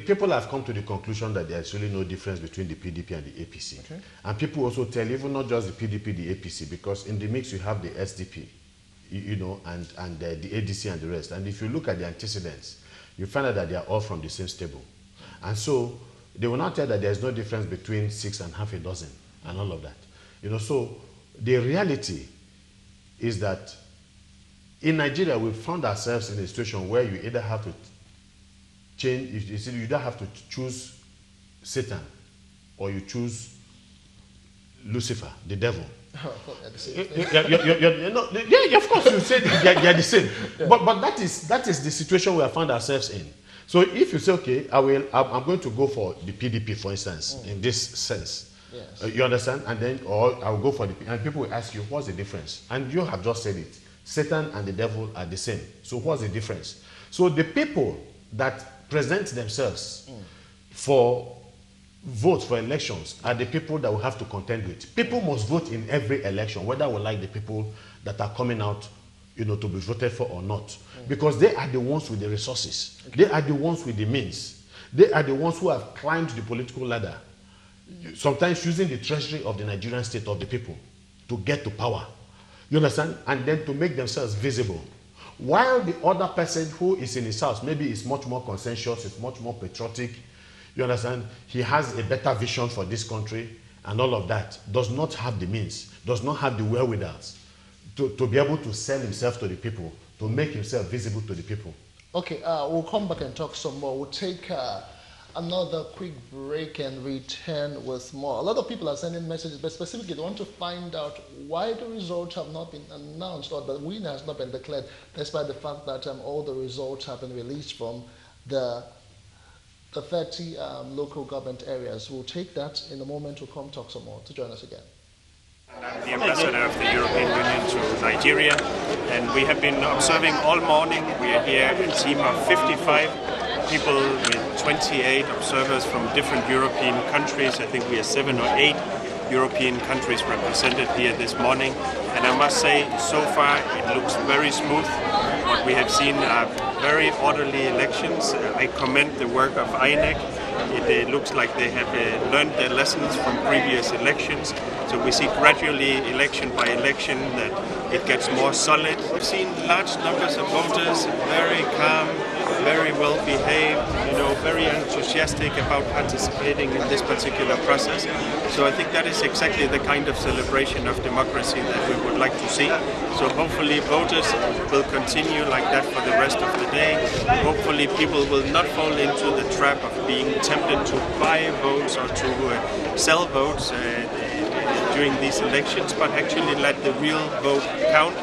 S3: people have come to the conclusion that there's really no difference between the PDP and the APC. Okay. And people also tell, even not just the PDP, the APC, because in the mix you have the SDP, and the ADC and the rest. And if you look at the antecedents, you find out that they are all from the same stable. And so they will not tell that there's no difference between 6 and half a dozen and all of that. So the reality is that in Nigeria, we found ourselves in a situation where you either have to change, you either have to choose Satan or you choose Lucifer, the devil. Yeah, of course you said they're the same. Yeah. But that is the situation we have found ourselves in. So if you say, okay, I'm going to go for the PDP, for instance, in this sense. Yes. You understand? And then, or I'll go for and people will ask you, what's the difference? And you have just said it. Satan and the devil are the same. So what's the difference? So the people that present themselves for votes for elections are the people that we have to contend with. People must vote in every election, whether we like the people that are coming out, to be voted for or not. Because they are the ones with the resources. Okay. They are the ones with the means. They are the ones who have climbed the political ladder, sometimes using the treasury of the Nigerian state of the people to get to power. You understand? And then to make themselves visible. While the other person who is in his house maybe is much more conscientious, is much more patriotic, you understand? He has a better vision for this country and all of that, does not have the means, does not have the wherewithals to be able to sell himself to the people, to make himself visible to the people.
S1: Okay, we'll come back and talk some more. We'll take another quick break and return with more. A lot of people are sending messages, but specifically they want to find out why the results have not been announced or the winner has not been declared, despite the fact that all the results have been released from the 30 local government areas. We'll take that in a moment. We'll come talk some more. To join us again.
S14: I'm the ambassador of the European Union to Nigeria, and we have been observing all morning. We are here a team of 55 people with 28 observers from different European countries. I think we are 7 or 8 European countries represented here this morning. And I must say, so far it looks very smooth. What we have seen are very orderly elections. I commend the work of INEC. It looks like they have learned their lessons from previous elections. So we see gradually, election by election, that it gets more solid. We've seen large numbers of voters, very calm, very well behaved, very enthusiastic about participating in this particular process. So I think that is exactly the kind of celebration of democracy that we would like to see. So hopefully voters will continue like that for the rest of the day. Hopefully people will not fall into the trap of being tempted to buy votes or to sell votes during these elections, but actually let the real vote count.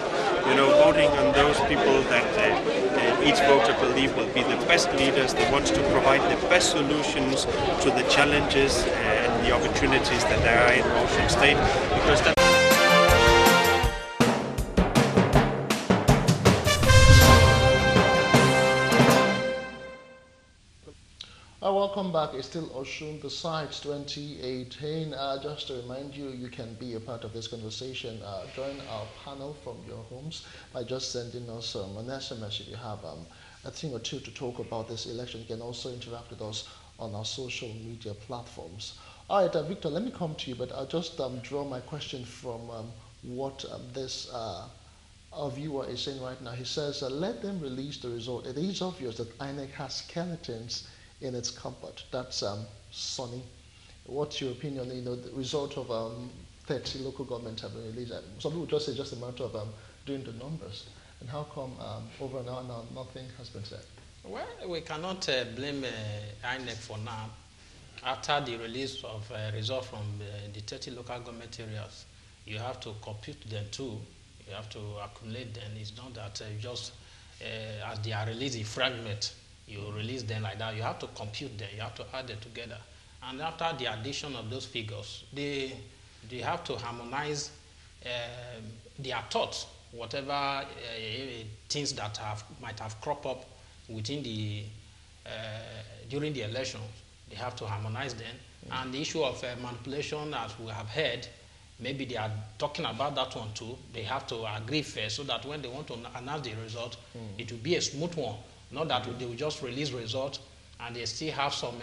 S14: Voting on those people that each voter believes will be the best leaders, the ones to provide the best solutions to the challenges and the opportunities that there are in Osun State, because that
S1: welcome back. It's still Osun Decides 2018. Just to remind you, you can be a part of this conversation. Join our panel from your homes by just sending us an SMS if you have a thing or two to talk about this election. You can also interact with us on our social media platforms. All right, Victor, let me come to you, but I'll just draw my question from what this our viewer is saying right now. He says, let them release the result. It is obvious that INEC has skeletons in its cupboard. That's Sonny. What's your opinion? The result of 30 local governments have been released. Some people just say just a matter of doing the numbers. And how come over and now nothing has been said?
S4: Well, we cannot blame INEC for now. After the release of results from the 30 local government areas, you have to compute them too. You have to accumulate them. It's not that just as they are released in fragment, you release them like that. You have to compute them. You have to add them together. And after the addition of those figures, they have to harmonize their thoughts, whatever things that might have cropped up within the during the election. They have to harmonize them And the issue of manipulation, as we have heard, maybe they are talking about that one too. They have to agree first so that when they want to announce the result, it will be a smooth one. Not that they will just release result and they still have some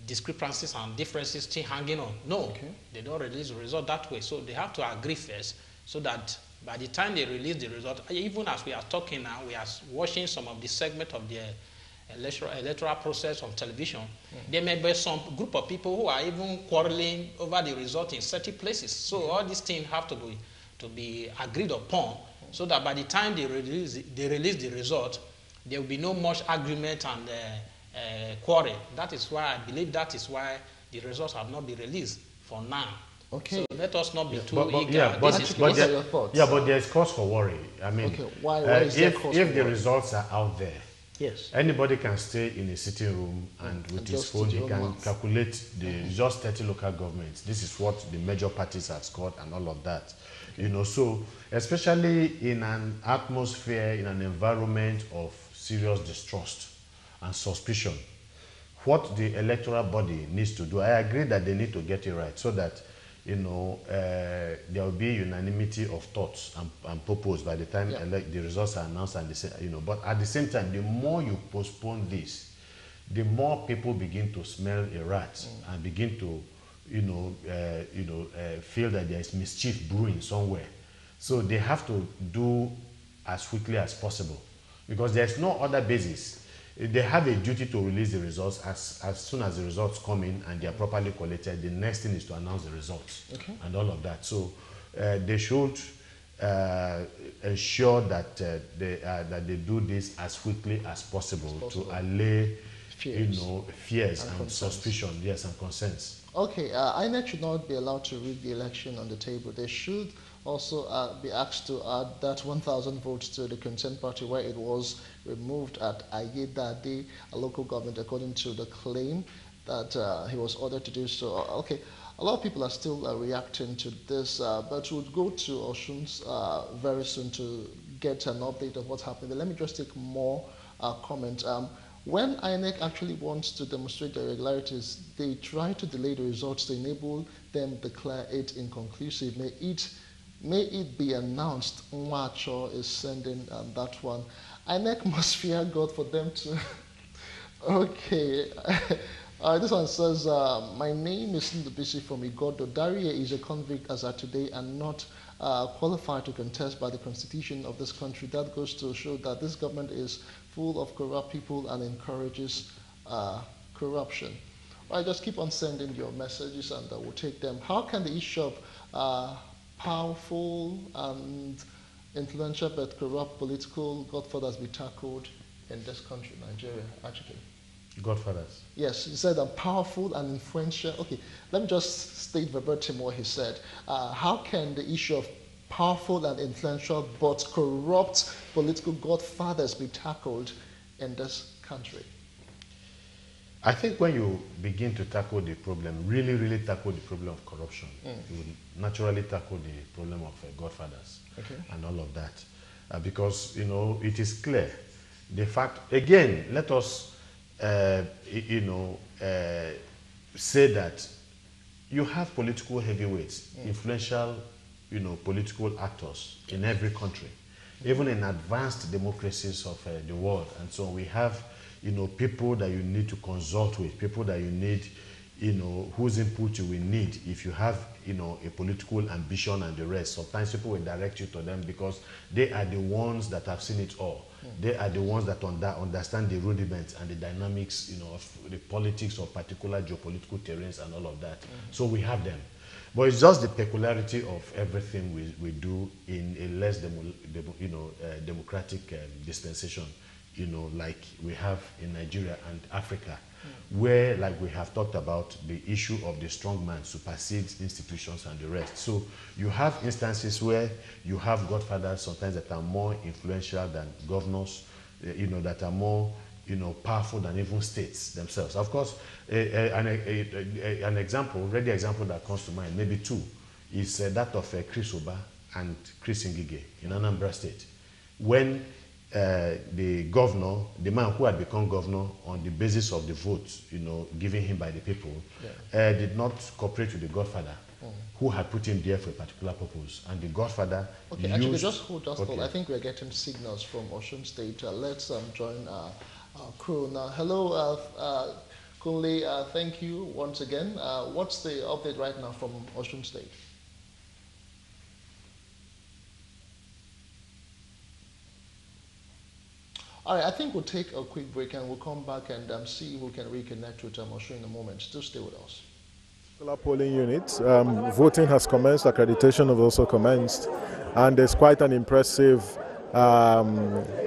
S4: discrepancies and differences still hanging on. No, they don't release the result that way. So they have to agree first so that by the time they release the result, even as we are talking now, we are watching some of the segment of the electoral process on television. There may be some group of people who are even quarreling over the result in certain places. So all these things have to be agreed upon so that by the time they release the result, there will be no much argument and quarrel. That is why I believe that is why the results have not been released for now.
S1: Okay.
S4: So let us not be too eager.
S1: Yeah, but
S3: there's cause for worry. I mean,
S1: why is there cause for
S3: if the
S1: worry?
S3: results are out there,
S1: yes,
S3: anybody can stay in a sitting room and with his phone he can calculate the just 30 local governments. This is what the major parties have scored and all of that. You know, so especially in an atmosphere, in an environment of serious distrust and suspicion, what the electoral body needs to do, I agree that they need to get it right so that there will be unanimity of thoughts and purpose by the time the results are announced, and but at the same time, the more you postpone this, the more people begin to smell a rat and begin to, feel that there is mischief brewing somewhere. So they have to do as quickly as possible because there's no other basis. They have a duty to release the results as soon as the results come in and they are properly collated. The next thing is to announce the results and all of that. So they should ensure that they do this as quickly as possible to allay fears and suspicion, and concerns.
S1: Okay, INEC should not be allowed to rig the election on the table. They should also be asked to add that 1,000 votes to the consent party where it was removed at Ayedade, a local government, according to the claim that he was ordered to do so. Okay, a lot of people are still reacting to this, but we'll go to Osun's very soon to get an update of what's happening. But let me just take more comment. When INEC actually wants to demonstrate the irregularities, they try to delay the results to enable them declare it inconclusive. May it be announced Nwacho is sending that one. INEC must fear God for them to... Okay. This one says, my name is Ndubisi from Igodo. Daria is a convict as of today and not qualified to contest by the constitution of this country. That goes to show that this government is full of corrupt people and encourages corruption. All right, just keep on sending your messages and we'll take them. How can the issue of powerful and influential but corrupt political godfathers be tackled in this country, Nigeria, actually?
S3: Godfathers?
S1: Yes, he said powerful and influential. Okay, let me just state verbatim what he said. How can the issue of powerful and influential but corrupt political godfathers be tackled in this country?
S3: I think when you begin to tackle the problem, really tackle the problem of corruption, you will naturally tackle the problem of godfathers and all of that. Because, it is clear. The fact, again, let us, say that you have political heavyweights, influential, political actors in every country, even in advanced democracies of the world. And so we have people that you need to consult with, people that you need, whose input you will need if you have, a political ambition and the rest. Sometimes people will direct you to them because they are the ones that have seen it all. They are the ones that understand the rudiments and the dynamics, of the politics of particular geopolitical terrains and all of that. So we have them. But it's just the peculiarity of everything we do in a less democratic dispensation. Like we have in Nigeria and Africa, where, like we have talked about, the issue of the strong man supersedes institutions and the rest. So you have instances where you have godfathers sometimes that are more influential than governors, that are more, powerful than even states themselves. Of course, an example, ready example that comes to mind, maybe two, is that of Chris Oba and Chris Ngige in Anambra State. When the governor, the man who had become governor on the basis of the vote, given him by the people, did not cooperate with the godfather, who had put him there for a particular purpose. And the godfather
S1: Okay, actually, just hold. I think we're getting signals from Osun State. Let's join our crew now. Hello, Kunle, thank you once again. What's the update right now from Osun State? All right, I think we'll take a quick break and we'll come back and see if we can reconnect with Osun in a moment. Still stay with us.
S6: Polling units. Voting has commenced, accreditation has also commenced, and there's quite an impressive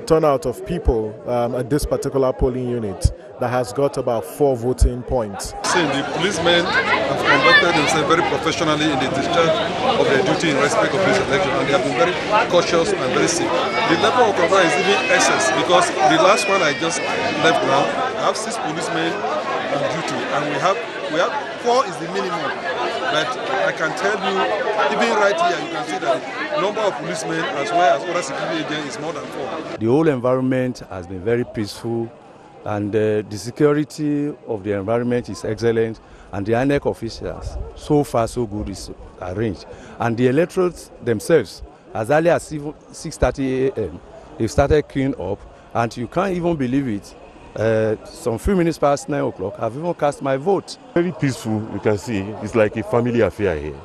S6: turnout of people at this particular polling unit that has got about 4 voting points.
S8: The policemen have conducted themselves very professionally in the discharge of their duty in respect of this election, and they have been very cautious and very safe. The level of control is even excess, because the last one I just left now, I have 6 policemen on duty, and we have 4 is the minimum. But I can tell you, even right here, you can see that the number of policemen as well as other security agents is more than 4.
S9: The whole environment has been very peaceful, and the security of the environment is excellent, and the INEC officials, so far so good, is arranged. And the electorates themselves, as early as 6:30 a.m., they've started queuing up, and you can't even believe it. Some few minutes past 9 o'clock, I've even cast my vote.
S10: Very peaceful, you can see. It's like a family affair here.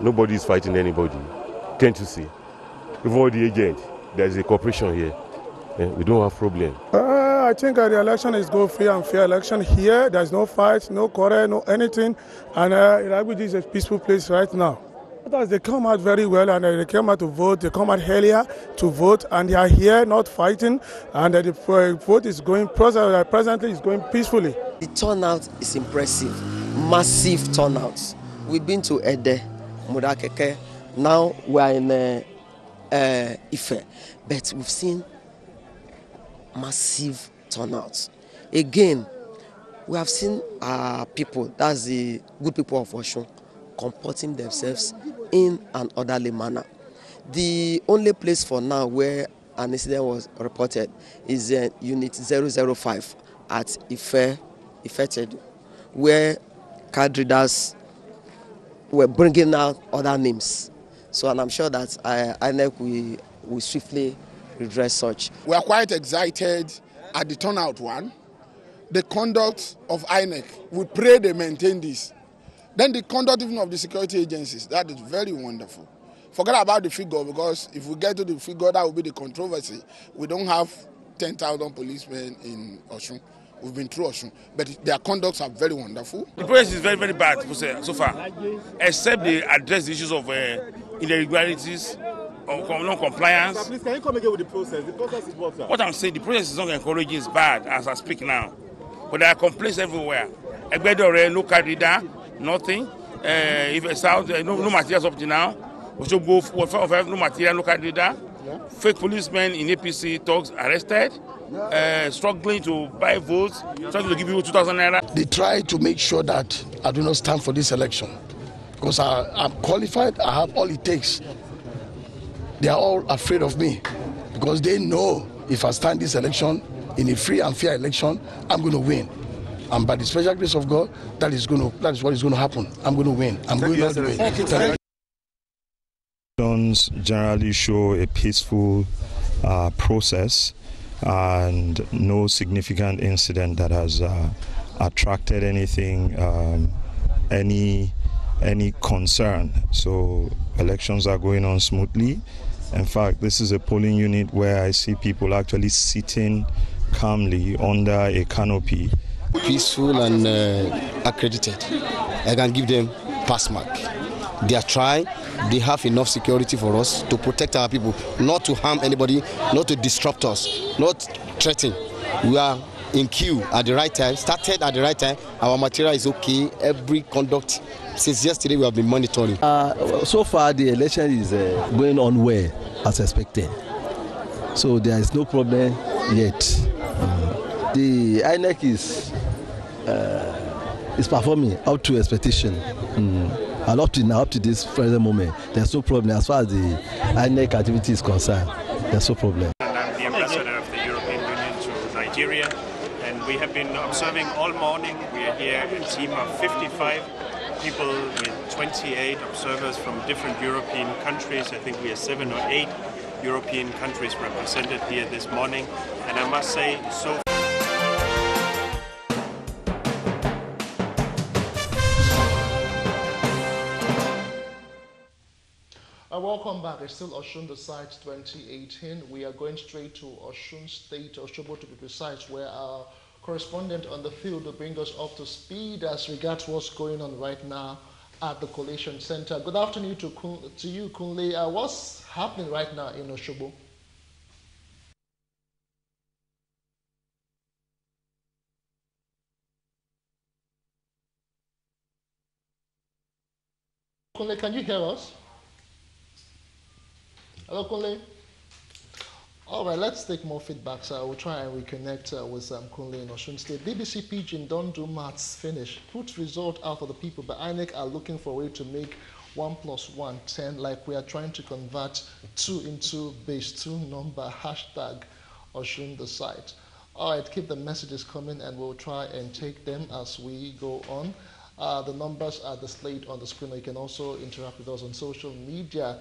S10: Nobody is fighting anybody. Can't you see? Even all the agents, there's a cooperation here. We don't have problem.
S11: I think the election is go free and fair election here. There's no fight, no quarrel, no anything. And Iragudi is a peaceful place right now. They come out very well, and they came out to vote. They come out earlier to vote, and they are here not fighting. And the vote is going presently is going peacefully.
S12: The turnout is impressive, massive turnout. We've been to Ede, Mudakeke. Now we are in Ife, but we've seen massive turnout. Again, we have seen people, that's the good people of Osun, comporting themselves in an orderly manner. The only place for now where an incident was reported is Unit 005 at Ife Tedu, where card readers were bringing out other names. So, and I'm sure that INEC will swiftly redress such.
S13: We are quite excited at the turnout one. The conduct of INEC, we pray they maintain this. Then the conduct even of the security agencies, that is very wonderful. Forget about the figure, because if we get to the figure, that will be the controversy. We don't have 10,000 policemen in Osun. We've been through Osun, but their conducts are very wonderful.
S5: The process is very, very bad so far, except they address the issues of irregularities or non-compliance.
S17: Please, can you come again with the process? The process is what, sir?
S5: What I'm saying, the process is not encouraging, it's bad as I speak now. But there are complaints everywhere. Egbedore, no card reader, nothing. If it's out, no materials up to now. We should go for no material, no card reader. Yeah. Fake policemen in APC talks arrested. Struggling to buy votes, trying to give you 2,000 naira.
S7: They try to make sure that I do not stand for this election, because I'm qualified, I have all it takes. They are all afraid of me, because they know if I stand this election in a free and fair election, I'm going to win. And by the special grace of God, that is what is going to happen. I'm going to win. I'm going to win.
S15: Elections generally show a peaceful process, and no significant incident that has attracted anything, any concern. So elections are going on smoothly. In fact, this is a polling unit where I see people actually sitting calmly under a canopy.
S18: Peaceful and accredited. I can give them pass mark. They are trying. They have enough security for us to protect our people, not to harm anybody, not to disrupt us, not threaten. We are in queue at the right time, started at the right time. Our material is okay. Every conduct, since yesterday, we have been monitoring.
S16: So far, the election is going on well, as expected. So there is no problem yet. The INEC is performing up to expectation. And up to this present moment, there's no problem as far as the INEC activity is concerned. There's no problem.
S14: And I'm the ambassador and we have been observing all morning. We are here a team of 55 people with 28 observers from different European countries. I think we are 7 or 8 European countries represented here this morning, and I must say, so
S1: welcome back. It's still OSUNDECIDES 2018. We are going straight to Osun State, Osogbo to be precise, where our correspondent on the field will bring us up to speed as regards what's going on right now at the Collation Center. Good afternoon to you, Kunle. What's happening right now in Osogbo? Kunle, can you hear us? Hello, Kunle. All right, let's take more feedback. So we'll try and reconnect with Kunle in Osun State. BBC Pidgin, don't do maths, finish. Put result out for the people, but INEC are looking for a way to make 1 + 1 10, like we are trying to convert 2 into base 2 number, hashtag OSUNDECIDES. All right, keep the messages coming and we'll try and take them as we go on. The numbers are displayed on the screen. You can also interact with us on social media.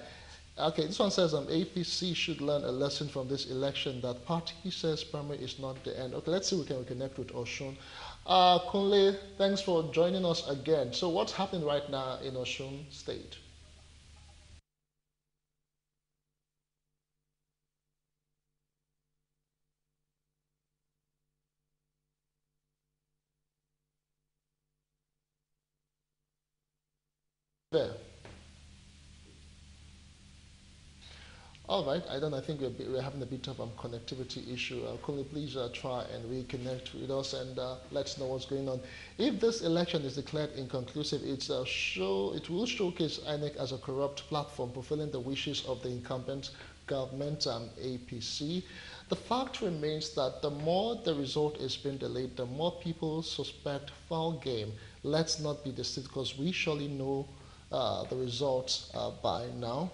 S1: Okay, this one says APC should learn a lesson from this election that party says primary is not the end. Okay, let's see if we can connect with Osun. Kunle, thanks for joining us again. So what's happening right now in Osun State? There. All right, I think we're having a bit of a connectivity issue. Kunle, please try and reconnect with us and let us know what's going on. If this election is declared inconclusive, it will showcase INEC as a corrupt platform fulfilling the wishes of the incumbent government, APC. The fact remains that the more the result is being delayed, the more people suspect foul game. Let's not be deceived because we surely know the results by now.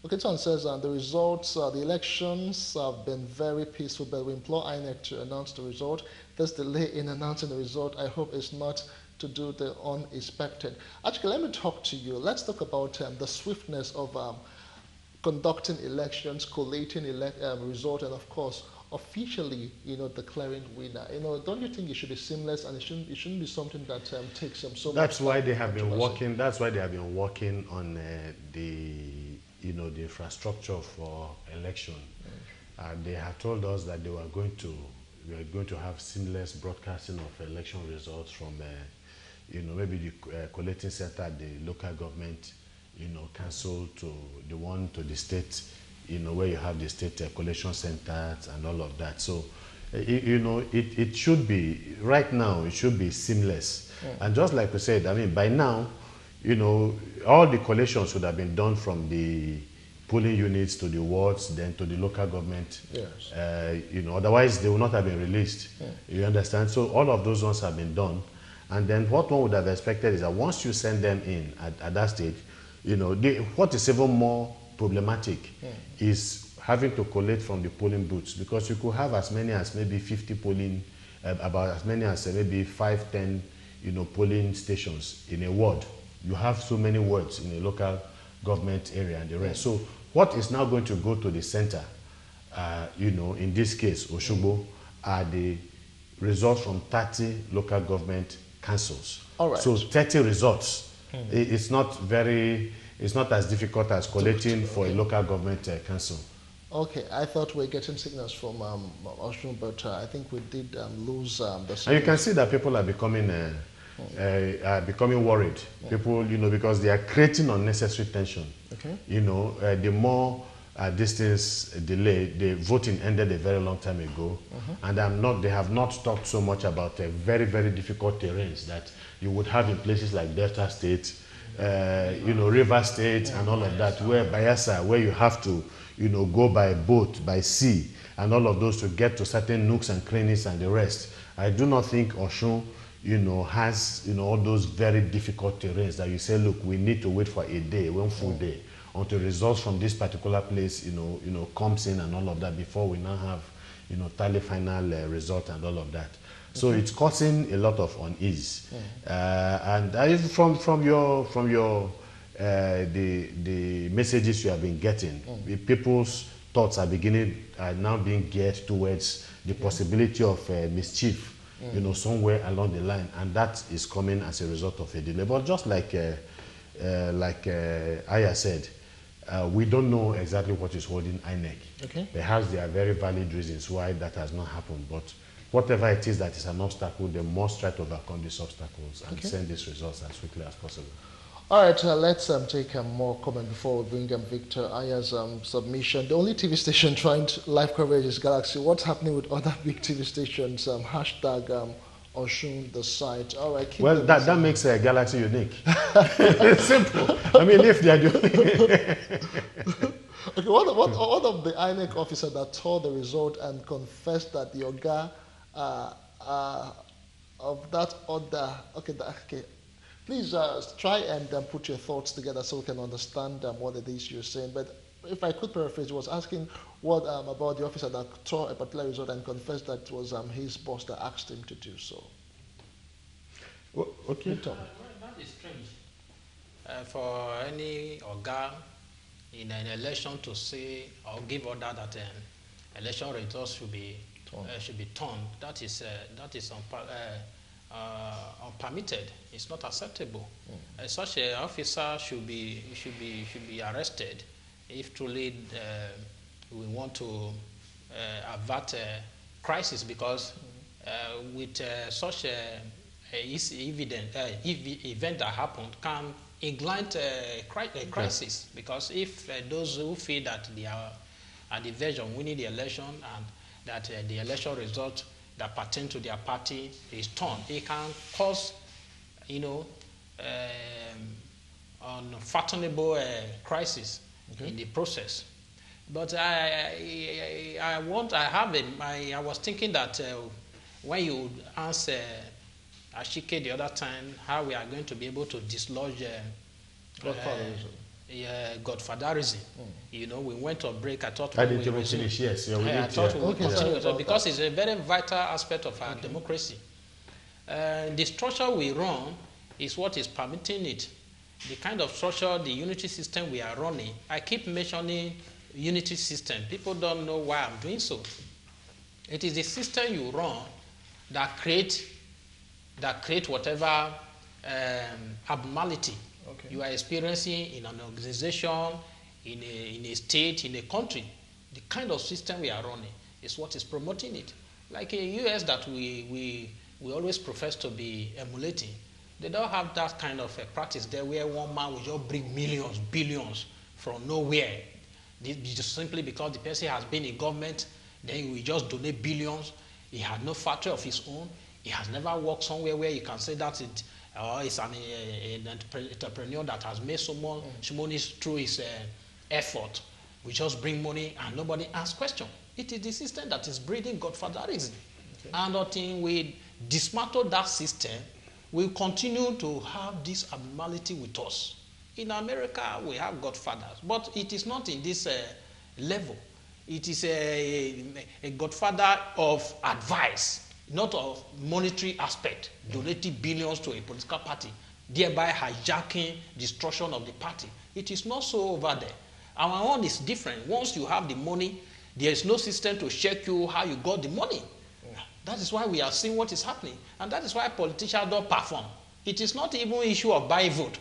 S1: Okay, this one says the results, the elections have been very peaceful, but we implore INEC to announce the result. This delay in announcing the result, I hope, is not to do the unexpected. Actually, let me talk to you. Let's talk about the swiftness of conducting elections, collating result, and of course, officially, declaring winner. Don't you think it should be seamless and it shouldn't be something that takes them so much time?
S3: That's why they have been working. That's why they have been working on the infrastructure for election. They have told us that we are going to have seamless broadcasting of election results from, maybe the collating center at the local government, council to the one to the state, where you have the state collation centers and all of that. So, it should be, right now, it should be seamless. Yeah. And just like we said, I mean, by now, all the collations should have been done from the polling units to the wards, then to the local government.
S1: Yes.
S3: Otherwise they will not have been released. Yeah. You understand? So all of those ones have been done. And then what one would have expected is that once you send them in at that stage, what is even more problematic is having to collect from the polling booths, because you could have as many as maybe 50 polling, about as many as maybe 5, 10, polling stations in a ward. You have so many wards in a local government area and the rest. So what is now going to go to the center, in this case, Osogbo, are the results from 30 local government councils.
S1: All right.
S3: So 30 results. It's not as difficult as collating for a local government council.
S1: Okay, I thought we were getting signals from Osun, but I think we did lose the signals.
S3: And you can see that people are becoming worried. People, because they are creating unnecessary tension.
S1: Okay.
S3: The more distance delay, the voting ended a very long time ago, and they have not talked so much about very, very difficult terrains that you would have in places like Delta State, River State, and all of that, where Bayelsa, where you have to, go by boat, by sea, and all of those to get to certain nooks and crannies and the rest. I do not think Osun, has, all those very difficult terrains that you say, look, we need to wait for a day, one full day, until results from this particular place, comes in and all of that before we now have, tally final result and all of that. So it's causing a lot of unease. And from your the messages you have been getting, people's thoughts are now being geared towards the possibility of mischief, somewhere along the line, and that is coming as a result of a delay. But just like Aya said, we don't know exactly what is holding INEC. Perhaps there are very valid reasons why that has not happened, but whatever it is that is an obstacle, they must try to overcome these obstacles and send these results as quickly as possible.
S1: All right, let's take more comment before we bring Victor Aya's submission. The only TV station trying live coverage is Galaxy. What's happening with other big TV stations? Hashtag Osun the site. All right.
S3: Well, that makes Galaxy unique. It's simple. I mean, if they are doing
S1: Okay, what of the INEC officer that saw the result and confessed that the Oga of that order? Okay. Please try and put your thoughts together so we can understand what it is you're saying. But if I could paraphrase, he was asking what about the officer that saw a particular result and confessed that it was his boss that asked him to do so.
S3: Okay.
S4: That is strange. For any Oga in an election to say or give order that election results should be turned, that is unpermitted. It's not acceptable. Such an officer should be arrested if truly we want to avert a crisis, because with such a event that happened can ignite a crisis, because if those who feel that they are at the verge of winning the election and that the election result that pertain to their party is turned, it can cause, unfathomable crisis in the process. But I was thinking that when you asked Ashike the other time how we are going to be able to dislodge Godfatherism. We went on break. I thought we would finish. Yes, I thought we would continue because it's a very vital aspect of our democracy. The structure we run is what is permitting it. The kind of structure, the unity system we are running. I keep mentioning unity system. People don't know why I'm doing so. It is the system you run that create whatever abnormality you are experiencing in an organization, in a state, in a country. The kind of system we are running is what is promoting it. Like a US that we always profess to be emulating, they don't have that kind of a practice there where one man will just bring millions, billions from nowhere. Just simply because the person has been in government, then he will just donate billions. He had no factory of his own. He has never worked somewhere where you can say that it's an entrepreneur that has made so much money through his effort. We just bring money and nobody asks questions. It is the system that is breeding godfatherism. And until we dismantle that system, we'll continue to have this abnormality with us. In America, we have godfathers, but it is not in this level. It is a godfather of advice, not of monetary aspect, donating billions to a political party, thereby hijacking destruction of the party. It is not so over there. Our own is different. Once you have the money, there is no system to check you how you got the money. That is why we are seeing what is happening. And that is why politicians don't perform. It is not even an issue of buy vote.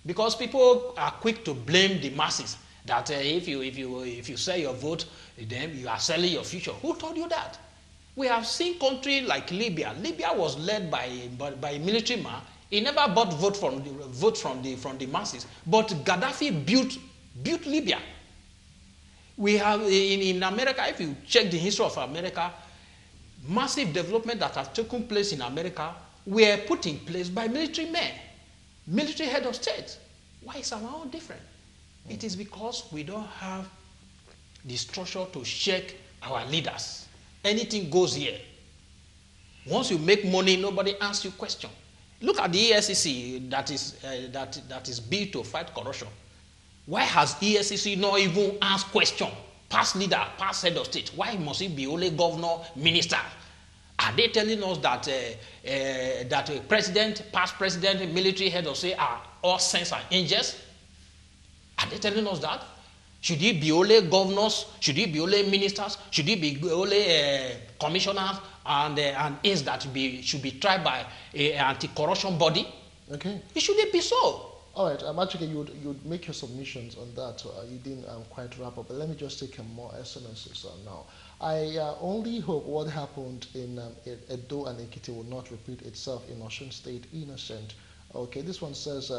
S4: Because people are quick to blame the masses. That if you sell your vote, then you are selling your future. Who told you that? We have seen countries like Libya. Libya was led by a military man. He never bought vote from the masses. But Gaddafi built Libya. We have in America, if you check the history of America, massive development that have taken place in America were put in place by military men, military head of state. Why is our own different? It is because we don't have the structure to check our leaders. Anything goes here. Once you make money, nobody asks you question. Look at the ESCC that is built to fight corruption. Why has ESCC not even asked question past leader, past head of state, why must he be only governor, minister? Are they telling us that that president, past president, military head of state are all saints and angels? Are they telling us that? Should it be only governors? Should it be only ministers? Should it be only commissioners and aides that should be tried by an anti-corruption body?
S1: Okay.
S4: It shouldn't be so.
S1: All right, actually, you'd make your submissions on that. You didn't quite wrap up, but let me just take more SMSs now. I only hope what happened in Edo and Ekiti will not repeat itself in Osun State. Innocent. Okay, this one says,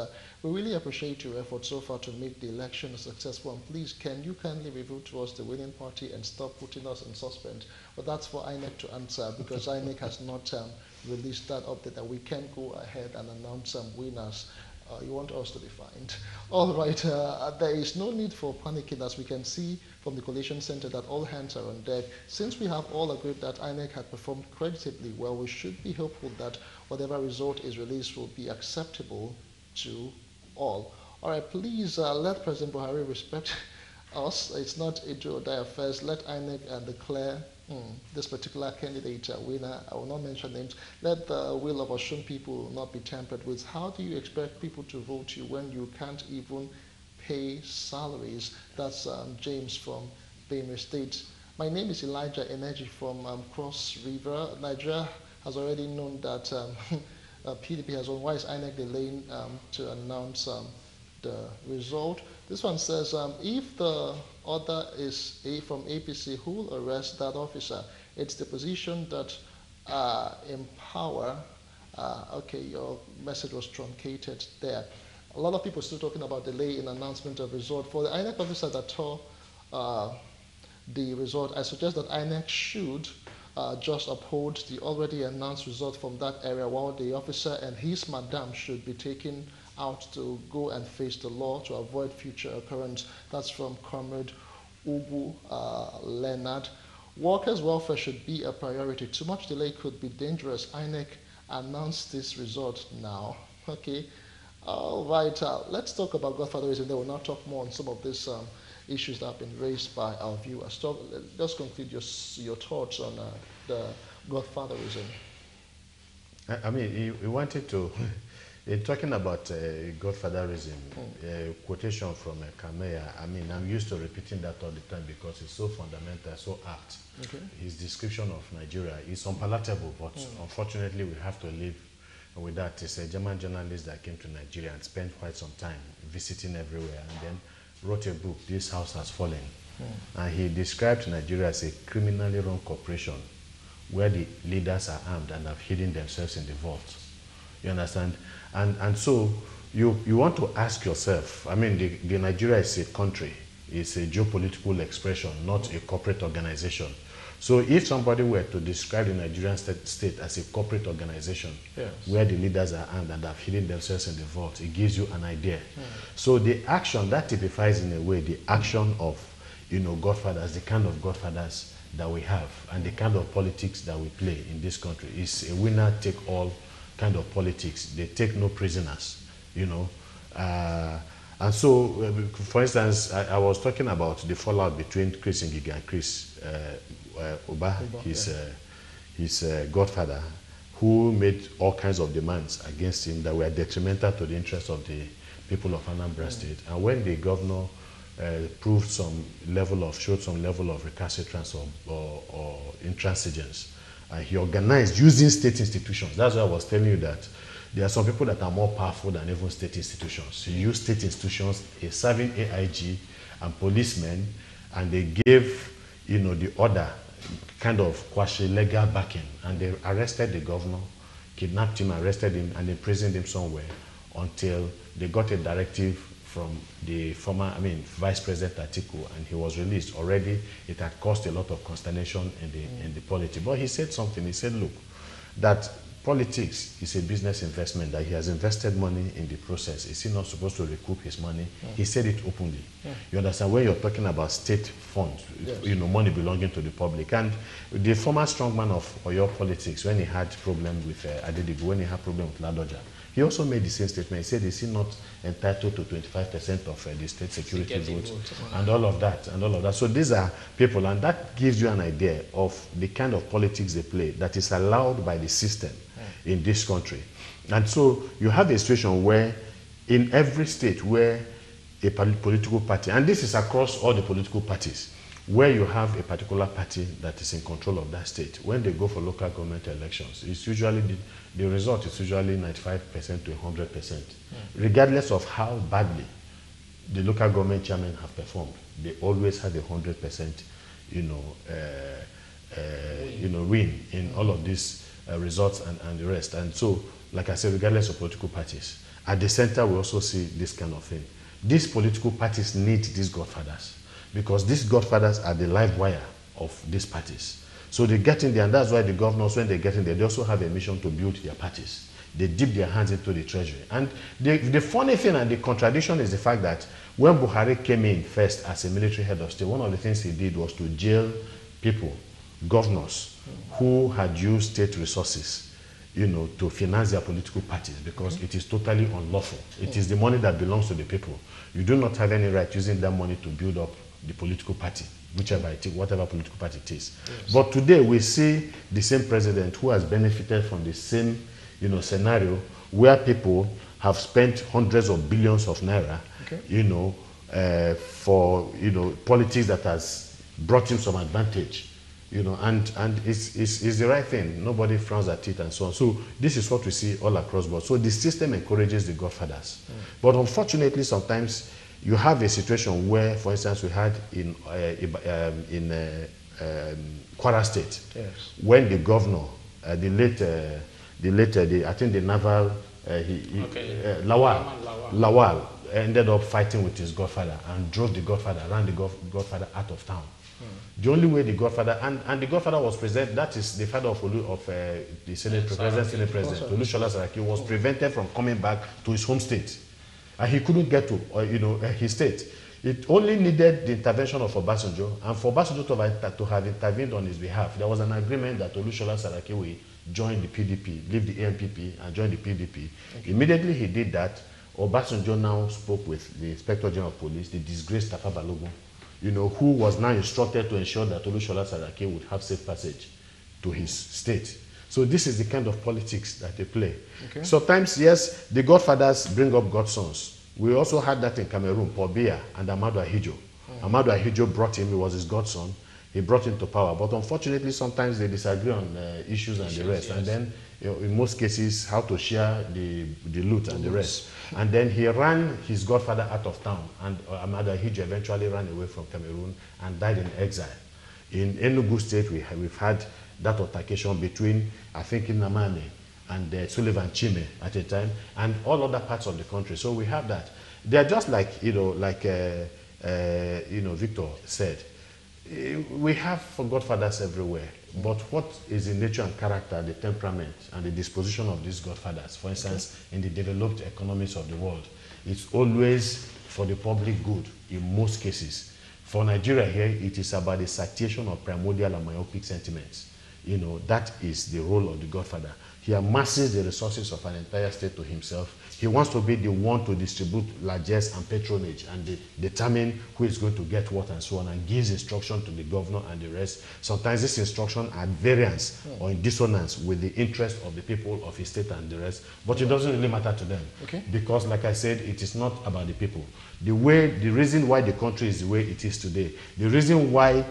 S1: we really appreciate your effort so far to make the election successful, and please, can you kindly reveal to us the winning party and stop putting us in suspense? But that's for INEC to answer, because INEC has not released that update that we can go ahead and announce some winners. You want us to be fined. All right, there is no need for panicking, as we can see from the Collation Center that all hands are on deck. Since we have all agreed that INEC had performed creditably well, we should be hopeful that whatever result is released will be acceptable to all. All right, please let President Buhari respect us. It's not a Joe Dye affairs. Let INEC declare this particular candidate winner. I will not mention names. Let the will of Osun people not be tampered with. How do you expect people to vote you when you can't even pay salaries? That's James from Benue State. My name is Elijah Energy from Cross River. Nigeria has already known that PDP has on. Why is INEC delaying to announce the result? This one says, if the order is from APC, who will arrest that officer? It's the position that empower. Okay, your message was truncated there. A lot of people still talking about delay in announcement of result. For the INEC officer that tore the result, I suggest that INEC should just uphold the already announced result from that area, while the officer and his madam should be taken out to go and face the law to avoid future occurrence. That's from Comrade Ugu Leonard. Workers' welfare should be a priority. Too much delay could be dangerous. INEC announced this result now. Okay. All right. Let's talk about godfatherism. Then we'll now talk more on some of these issues that have been raised by our viewers. Just conclude your thoughts on the godfatherism.
S3: I mean, you wanted to... talking about godfatherism, a quotation from Kameya, I mean, I'm used to repeating that all the time because it's so fundamental, so apt. Okay. His description of Nigeria is unpalatable, but unfortunately we have to live with that. It's a German journalist that came to Nigeria and spent quite some time visiting everywhere, and then wrote a book, This House Has Fallen. And he described Nigeria as a criminally run corporation where the leaders are armed and have hidden themselves in the vault. You understand? And so you want to ask yourself, I mean, the Nigeria is a country, it's a geopolitical expression, not a corporate organization. So if somebody were to describe the Nigerian state as a corporate organization, yes, where the leaders are armed and have hidden themselves in the vault, it gives you an idea. So the action, that typifies in a way the action of, godfathers, the kind of godfathers that we have, and the kind of politics that we play in this country. Is a winner-take-all kind of politics. They take no prisoners, and so, for instance, I was talking about the fallout between Chris Ngige and Chris Oba, his godfather, who made all kinds of demands against him that were detrimental to the interests of the people of Anambra State. And when the governor showed some level of recalcitrance or intransigence, he organized using state institutions. That's why I was telling you that there are some people that are more powerful than even state institutions. You use state institutions, a serving AIG and policemen, and they gave, the order kind of quasi-legal backing, and they arrested the governor, kidnapped him, arrested him, and imprisoned him somewhere until they got a directive from the former, Vice President Atiku, and he was released. Already, it had caused a lot of consternation in the polity. But he said something. He said, look, that politics is a business investment, that he has invested money in the process. Is he not supposed to recoup his money? He said it openly. You understand? When you're talking about state funds, money belonging to the public. And the former strongman of Oyo politics, when he had problem with Adedibu, when he had problem with Ladoja, he also made the same statement. He said he's not entitled to 25% of the state security vote and all of that, So these are people, and that gives you an idea of the kind of politics they play that is allowed by the system in this country. And so you have a situation where in every state where a political party, and this is across all the political parties, where you have a particular party that is in control of that state, when they go for local government elections, it's usually the result is usually 95% to 100%, regardless of how badly the local government chairmen have performed. They always have a 100%, win in all of these results and the rest. And so, like I said, regardless of political parties, at the center we also see this kind of thing. These political parties need these godfathers, because these godfathers are the live wire of these parties. So they get in there, and that's why the governors, when they get in there, they also have a mission to build their parties. They dip their hands into the treasury. And the funny thing and the contradiction is the fact that when Buhari came in first as a military head of state, one of the things he did was to jail people, governors, who had used state resources, to finance their political parties, because it is totally unlawful. It is the money that belongs to the people. You do not have any right using that money to build up the political party, whatever political party it is. Yes. But today we see the same president who has benefited from the same, scenario where people have spent hundreds of billions of naira, for politics that has brought him some advantage. And it's the right thing. Nobody frowns at it and so on. So this is what we see all across board. So the system encourages the godfathers. But unfortunately, sometimes you have a situation where, for instance, we had in Kwara State, yes, when the governor, I think the naval, Lawal ended up fighting with his godfather and ran the godfather out of town. The only way the godfather, and the godfather was present, that is the father of the Senate President, Olusola Saraki, was prevented from coming back to his home state. And he couldn't get to his state. It only needed the intervention of Obasanjo, and for Obasanjo to have intervened on his behalf. There was an agreement that Olusola Saraki will join the PDP, leave the ANPP and join the PDP. Okay. Immediately he did that, Obasanjo now spoke with the Inspector General of Police, the disgraced Tafa Balogun, who was now instructed to ensure that Olusola Saraki would have safe passage to his state. So this is the kind of politics that they play. Okay. Sometimes, yes, the godfathers bring up godsons. We also had that in Cameroon, Paul Biya and Amadou Ahidjo. Amadou Ahidjo brought him, he was his godson. He brought him to power. But unfortunately, sometimes they disagree on issues and the rest. Yes. And then, in most cases, how to share the loot and the rest. And then he ran his godfather out of town. And Amadou Ahidjo eventually ran away from Cameroon and died in exile. In Enugu State, we've had that altercation between, I think, Namane and Sullivan Chime at a time, and all other parts of the country. So we have that. They're just like, Victor said. We have godfathers everywhere, but what is the nature and character, the temperament, and the disposition of these godfathers? For instance, in the developed economies of the world, it's always for the public good in most cases. For Nigeria here, it is about the satiation of primordial and myopic sentiments. That is the role of the godfather. He amasses the resources of an entire state to himself. He wants to be the one to distribute largesse and patronage and determine who is going to get what and so on, and gives instruction to the governor and the rest. Sometimes this instruction are at variance or in dissonance with the interest of the people of his state and the rest. But it doesn't really matter to them. Okay. Because, like I said, it is not about the people. The reason why the country is the way it is today, the reason why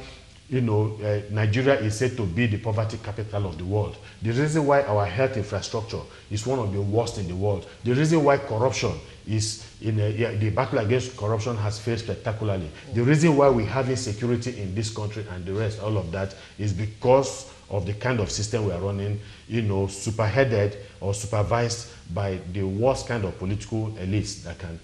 S3: Nigeria is said to be the poverty capital of the world. The reason why our health infrastructure is one of the worst in the world. The reason why corruption is the battle against corruption has failed spectacularly. The reason why we have insecurity in this country and the rest, all of that, is because of the kind of system we are running, superheaded or supervised by the worst kind of political elites that can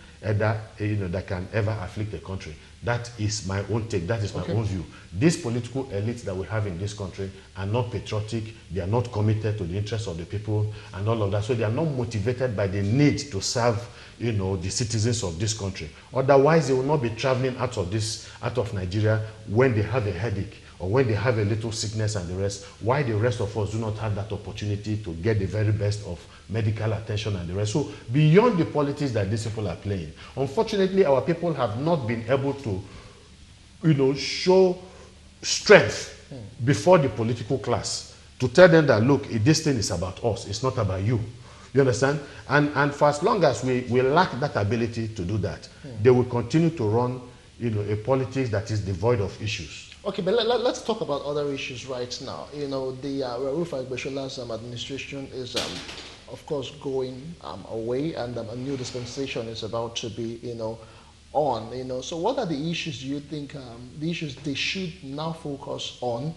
S3: ever afflict a country. That is my own take. That is my own view. These political elites that we have in this country are not patriotic. They are not committed to the interests of the people and all of that. So they are not motivated by the need to serve, the citizens of this country. Otherwise, they will not be traveling out of Nigeria when they have a headache or when they have a little sickness and the rest, why the rest of us do not have that opportunity to get the very best of medical attention and the rest. So beyond the politics that these people are playing, unfortunately, our people have not been able to, show strength before the political class to tell them that, look, this thing is about us, it's not about you. You understand? And for as long as we lack that ability to do that, they will continue to run, a politics that is devoid of issues.
S1: Okay, but let's talk about other issues right now. The Rauf Argbeshola's administration is, of course, going away, and a new dispensation is about to be, on. So what are the issues you think, the issues they should now focus on,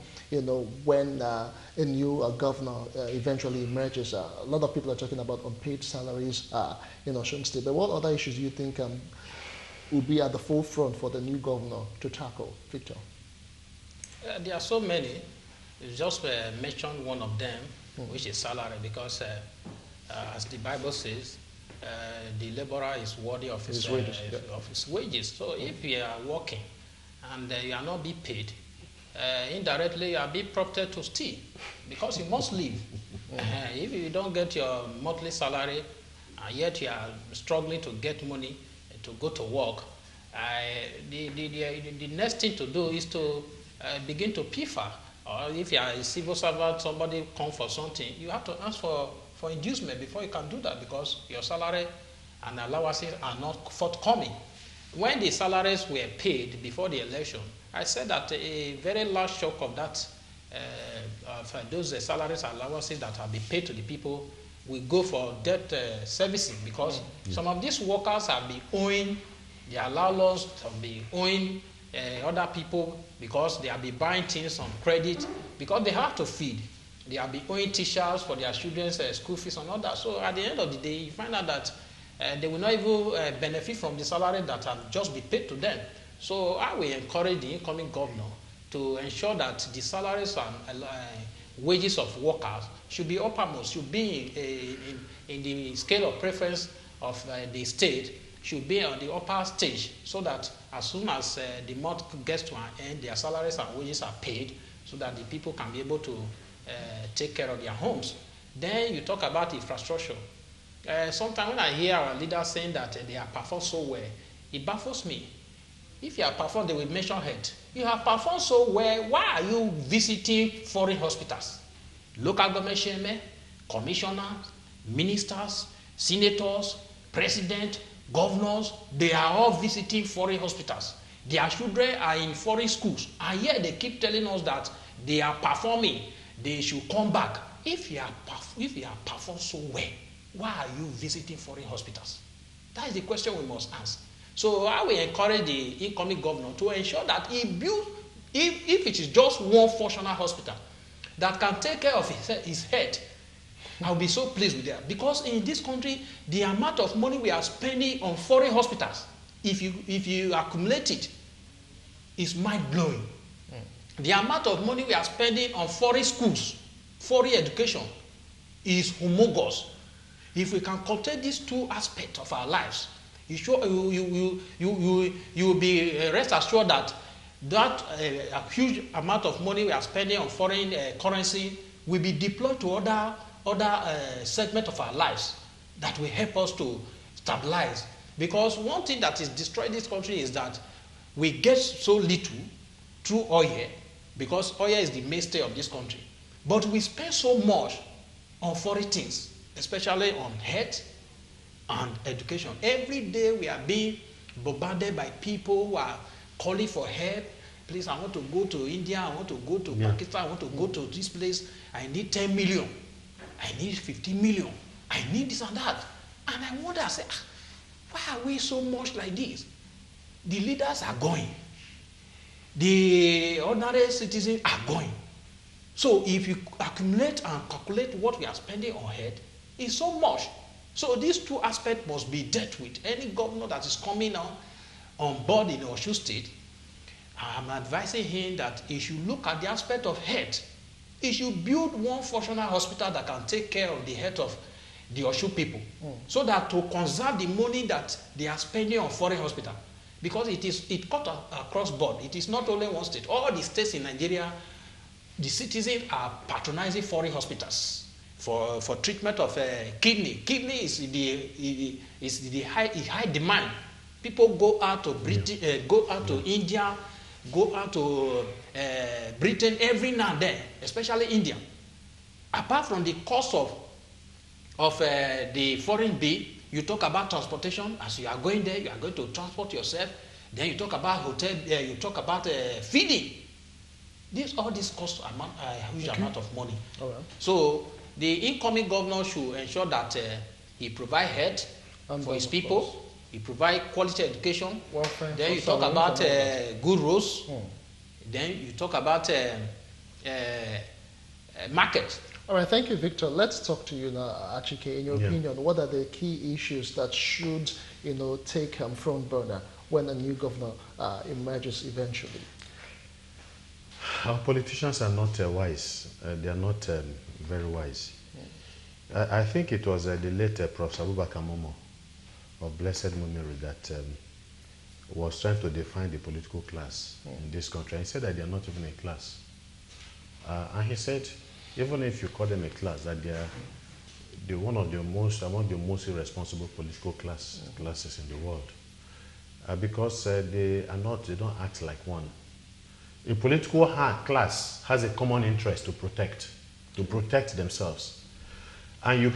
S1: when a new governor eventually emerges? A lot of people are talking about unpaid salaries in Osun State, but what other issues do you think will be at the forefront for the new governor to tackle, Victor?
S4: There are so many. You just mentioned one of them, which is salary, because as the Bible says, the laborer is worthy of his wages. So if you are working and you are not being paid, indirectly you are being prompted to steal, because you must live. If you don't get your monthly salary and yet you are struggling to get money to go to work, the next thing to do is to begin to pilfer. Or if you are a civil servant, somebody comes for something, you have to ask for inducement before you can do that, because your salary and allowances are not forthcoming. When the salaries were paid before the election, I said that a very large chunk of that, of those salaries and allowances that have been paid to the people will go for debt servicing, because some of these workers have been owing their landlords, have been owing other people, because they have been buying things on credit, because they have to feed. They have been owing teachers for their children's school fees and all that. So at the end of the day, you find out that they will not even benefit from the salary that have just been paid to them. So I will encourage the incoming governor to ensure that the salaries and wages of workers should be uppermost, should be in the scale of preference of the state, should be on the upper stage, so that as soon as the month gets to an end, their salaries and wages are paid, so that the people can be able to take care of their homes. Then you talk about infrastructure. Sometimes when I hear our leaders saying that they have performed so well, it baffles me. If you have performed, they will mention head. You have performed so well, why are you visiting foreign hospitals? Local government chairmen, commissioners, ministers, senators, president, governors, they are all visiting foreign hospitals. Their children are in foreign schools, and yet they keep telling us that they are performing. They should come back. If you have performed so well, why are you visiting foreign hospitals? That is the question we must ask. So I will encourage the incoming governor to ensure that he builds, if it is just one functional hospital that can take care of his head, I'll be so pleased with that. Because in this country, the amount of money we are spending on foreign hospitals, if you accumulate it, is mind-blowing. The amount of money we are spending on foreign schools, foreign education, is humongous. If we can contain these two aspects of our lives, you will be rest assured that a huge amount of money we are spending on foreign currency will be deployed to other segments of our lives that will help us to stabilize. Because one thing that is destroying this country is that we get so little through oil, because oil is the mainstay of this country. But we spend so much on foreign things, especially on health and education. Every day we are being bombarded by people who are calling for help. Please, I want to go to India, I want to go to Pakistan, I want to go to this place. I need 10 million. I need 15 million. I need this and that. And I wonder, I say, why are we so much like this? The leaders are going. The ordinary citizens are going. So if you accumulate and calculate what we are spending on head, it's so much. So these two aspects must be dealt with. Any governor that is coming on board in Osun State, I'm advising him that he should look at the aspect of health. He should build one functional hospital that can take care of the health of the Osun people, so that to conserve the money that they are spending on foreign hospital. because it cut across board. It is not only one state. All the states in Nigeria, the citizens are patronizing foreign hospitals for treatment of kidney. Kidney is the high demand. People go out to Britain, go out to India, go out to Britain every now and then, especially India. Apart from the cost of the foreign bill, you talk about transportation. As you are going there, you are going to transport yourself. Then you talk about hotel. You talk about feeding. All this costs a huge amount of money.
S1: All right.
S4: So the incoming governor should ensure that he provide health for his people. He provide quality education.
S1: Welfare.
S4: Then you talk about good roads. Then you talk about market.
S1: All right, thank you, Victor. Let's talk to you now, Achike. In your opinion, what are the key issues that should, take front burner when a new governor emerges eventually?
S3: Our politicians are not wise. They are not very wise. I think it was the late Prof. Abubakar Momo of Blessed Memory that was trying to define the political class in this country. He said that they are not even a class. And he said, even if you call them a class, that they are among the most irresponsible political classes in the world, because they don't act like one. A political class has a common interest to protect themselves, and they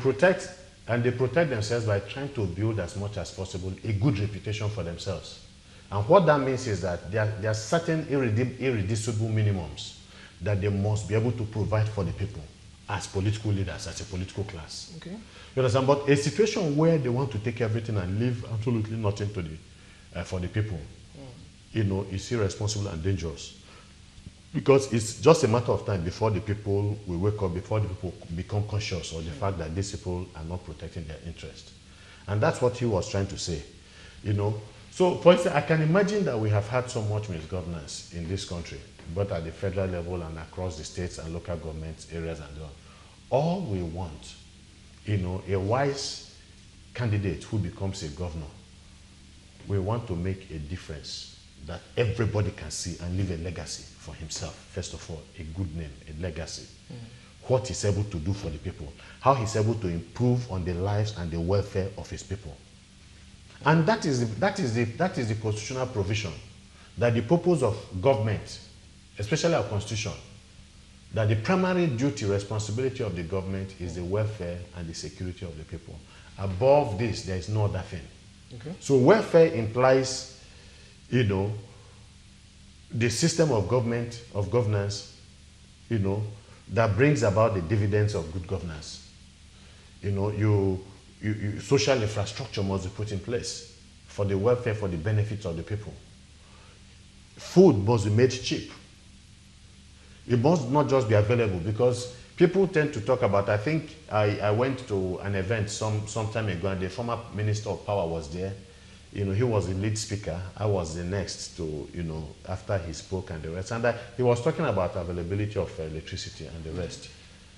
S3: protect themselves by trying to build as much as possible a good reputation for themselves. And what that means is that there are certain irreducible minimums that they must be able to provide for the people as political leaders, as a political class.
S1: Okay.
S3: You understand? But a situation where they want to take everything and leave absolutely nothing for the people, is irresponsible and dangerous. Because it's just a matter of time before the people will wake up, before the people become conscious of the fact that these people are not protecting their interest. And that's what he was trying to say. So, for instance, I can imagine that we have had so much misgovernance in this country, both at the federal level and across the states and local government areas and all we want, a wise candidate who becomes a governor, we want to make a difference that everybody can see and leave a legacy for himself. First of all, a good name, a legacy. What he's able to do for the people, how he's able to improve on the lives and the welfare of his people. And that is the constitutional provision, that the purpose of government, especially our constitution, that the primary duty, responsibility of the government is the welfare and the security of the people. Above this, there is no other thing.
S1: Okay.
S3: So welfare implies, the system of governance, that brings about the dividends of good governance. Social infrastructure must be put in place for the welfare, for the benefits of the people. Food must be made cheap. It must not just be available, because people tend to talk about, I think I went to an event some time ago, and the former Minister of Power was there. He was the lead speaker. I was the next to, after he spoke and the rest. And he was talking about availability of electricity and the rest.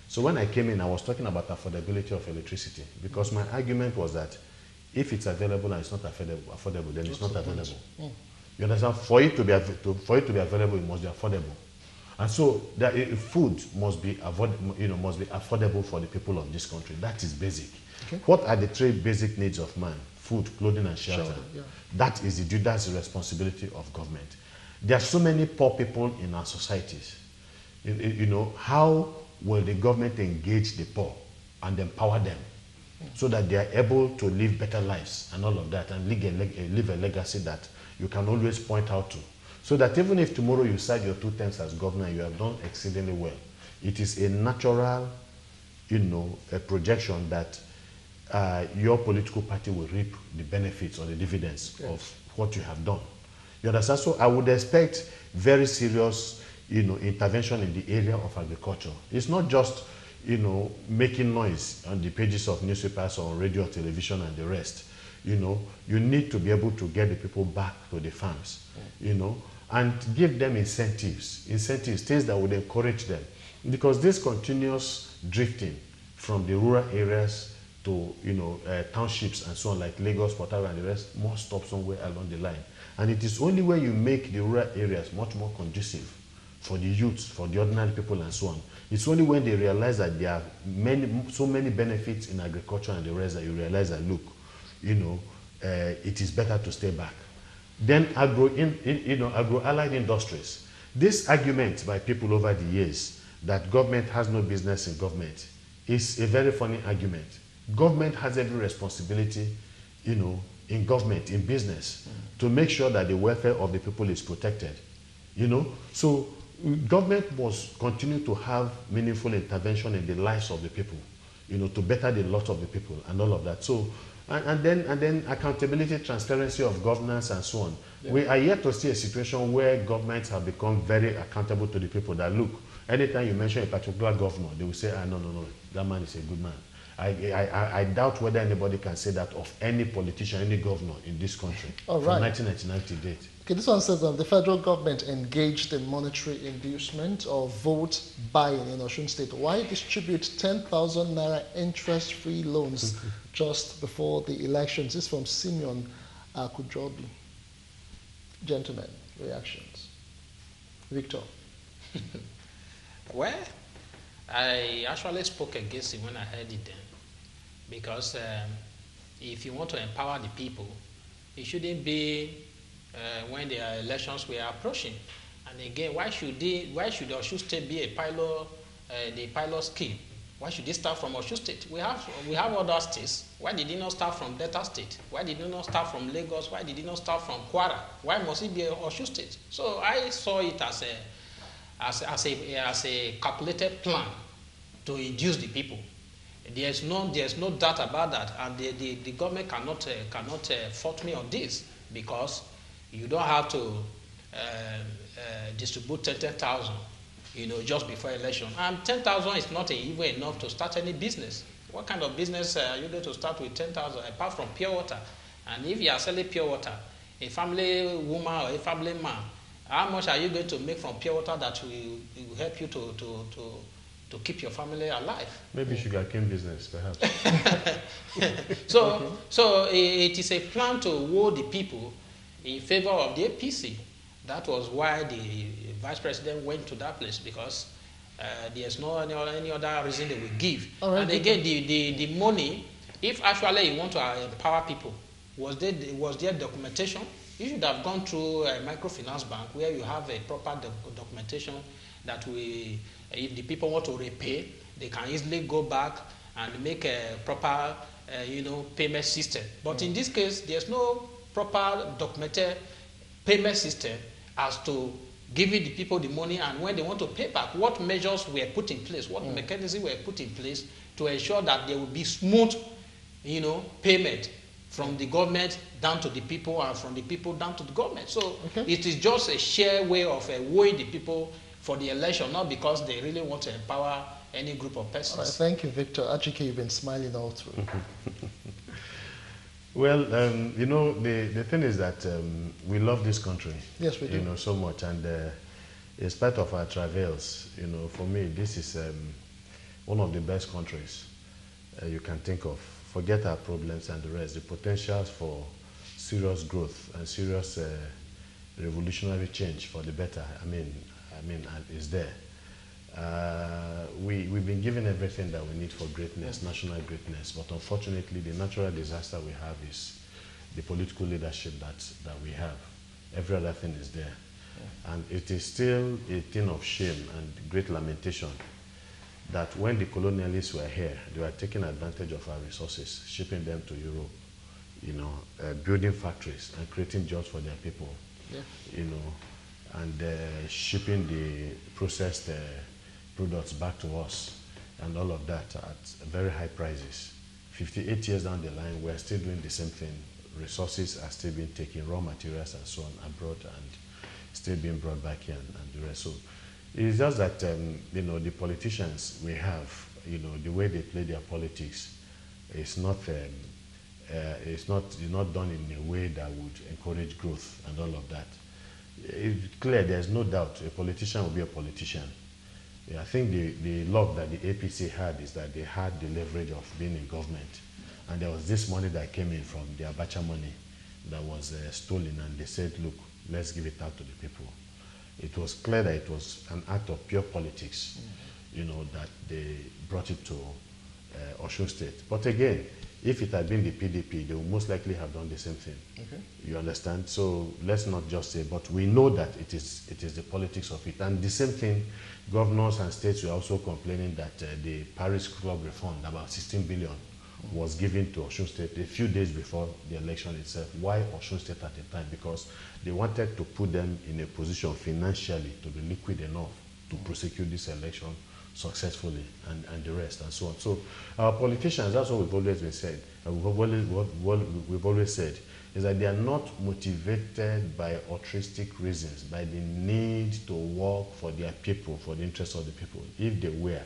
S3: So when I came in, I was talking about affordability of electricity, because my argument was that if it's available and it's not affordable, then it's not available. You understand? For it to be available, it must be affordable. And so food must be affordable for the people of this country. That is basic. Okay. What are the three basic needs of man? Food, clothing, and shelter. That is that's the responsibility of government. There are so many poor people in our societies. How will the government engage the poor and empower them so that they are able to live better lives and all of that, and leave a legacy that you can always point out to, so that even if tomorrow you serve your 2 terms as governor and you have done exceedingly well, it is a natural, a projection that your political party will reap the benefits or the dividends of what you have done. You understand? So I would expect very serious, intervention in the area of agriculture. It's not just, making noise on the pages of newspapers or radio, television, and the rest. You need to be able to get the people back to the farms, and give them incentives, things that would encourage them. Because this continuous drifting from the rural areas to townships and so on, like Lagos, Port Harcourt, and the rest, must stop somewhere along the line. And it is only when you make the rural areas much more conducive for the youths, for the ordinary people and so on. It's only when they realize that there are so many benefits in agriculture and the rest that you realize that, look, it is better to stay back. Then agro-allied industries. This argument by people over the years that government has no business in government is a very funny argument. Government has every responsibility, in government, in business, to make sure that the welfare of the people is protected. So government must continue to have meaningful intervention in the lives of the people, to better the lot of the people and all of that. So, and then accountability, transparency of governance and so on. Yeah. We are yet to see a situation where governments have become very accountable to the people. That, look, anytime you mention a particular governor, they will say, no, that man is a good man. I doubt whether anybody can say that of any politician, any governor in this country.
S1: All right.
S3: From 1999 to date.
S1: Okay, this one says the federal government engaged in monetary inducement or vote buying in Osun State. Why distribute 10,000 naira interest-free loans just before the elections? This is from Simeon Kujobi. Gentlemen, reactions. Victor.
S4: Well, I actually spoke against it when I heard it then, because if you want to empower the people, it shouldn't be when the elections were approaching. And again, why should Osun State be a pilot scheme? Why should they start from Osun State? We have other states. Why did they not start from Delta State? Why did they not start from Lagos? Why did they not start from Kwara? Why must it be Osun State? So I saw it as a calculated plan to induce the people. There's no doubt about that, and the government cannot fault me on this, because you don't have to distribute 10,000, just before election. And 10,000 is not even enough to start any business. What kind of business are you going to start with 10,000 apart from pure water? And if you are selling pure water, a family woman or a family man, how much are you going to make from pure water that will help you to keep your family alive?
S3: Maybe sugarcane business, perhaps.
S4: So it is a plan to woo the people in favor of the APC. That was why the vice president went to that place, because there's no any other reason they will give. Right. And again, the money, if actually you want to empower people, was there documentation? You should have gone through a microfinance bank where you have a proper documentation that if the people want to repay, they can easily go back and make a proper payment system. But in this case, there's no proper documented payment system as to giving the people the money, and when they want to pay back, what measures were put in place, what mechanisms were put in place to ensure that there will be smooth payment from the government down to the people, and from the people down to the government. So it is just a sheer way of wooing the people for the election, not because they really want to empower any group of persons.
S1: All right, thank you, Victor. Achike, you've been smiling all through.
S3: Well, the thing is that we love this country.
S1: Yes, we do.
S3: So much, and in spite of our travails, for me, this is one of the best countries you can think of. Forget our problems and the rest. The potentials for serious growth and serious revolutionary change for the better, is there. We've been given everything that we need for greatness, national greatness, but unfortunately the natural disaster we have is the political leadership that we have. Every other thing is there. Yeah. And it is still a thing of shame and great lamentation that when the colonialists were here, they were taking advantage of our resources, shipping them to Europe, building factories and creating jobs for their people, and shipping the processed products back to us and all of that at very high prices. 58 years down the line, we're still doing the same thing. Resources are still being taken, raw materials and so on, abroad, and still being brought back here and the rest. So it's just that, the politicians we have, the way they play their politics is not done in a way that would encourage growth and all of that. It's clear, there's no doubt a politician will be a politician. Yeah, I think the luck that the APC had is that they had the leverage of being in government. And there was this money that came in from the Abacha money that was stolen, and they said, look, let's give it out to the people. It was clear that it was an act of pure politics, you know, that they brought it to Osun State. But again, if it had been the PDP, they would most likely have done the same thing. Okay. You understand? So let's not just say, but we know that it is the politics of it. And the same thing, governors and states were also complaining that the Paris Club refund, about 16 billion, was given to Osun State a few days before the election itself. Why Osun State at the time? Because they wanted to put them in a position financially to be liquid enough to prosecute this election successfully, and the rest, and so on. So our politicians, that's what we've always been said, and we've always said, is that they are not motivated by altruistic reasons, by the need to work for their people, for the interests of the people. If they were,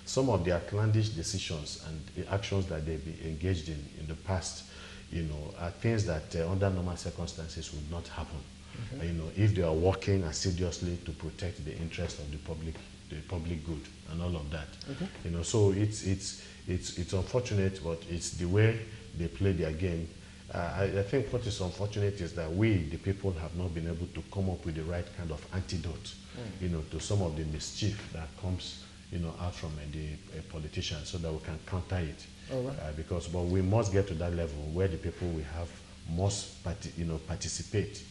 S3: some of their outlandish decisions and the actions that they've been engaged in the past, you know, are things that under normal circumstances would not happen. You know, if they are working assiduously to protect the interest of the public good and all of that. You know, so it's unfortunate, but it's the way they play their game. I think what is unfortunate is that we, the people, have not been able to come up with the right kind of antidote, you know, to some of the mischief that comes, you know, out from the politicians, so that we can counter it. But we must get to that level where the people we have must, participate,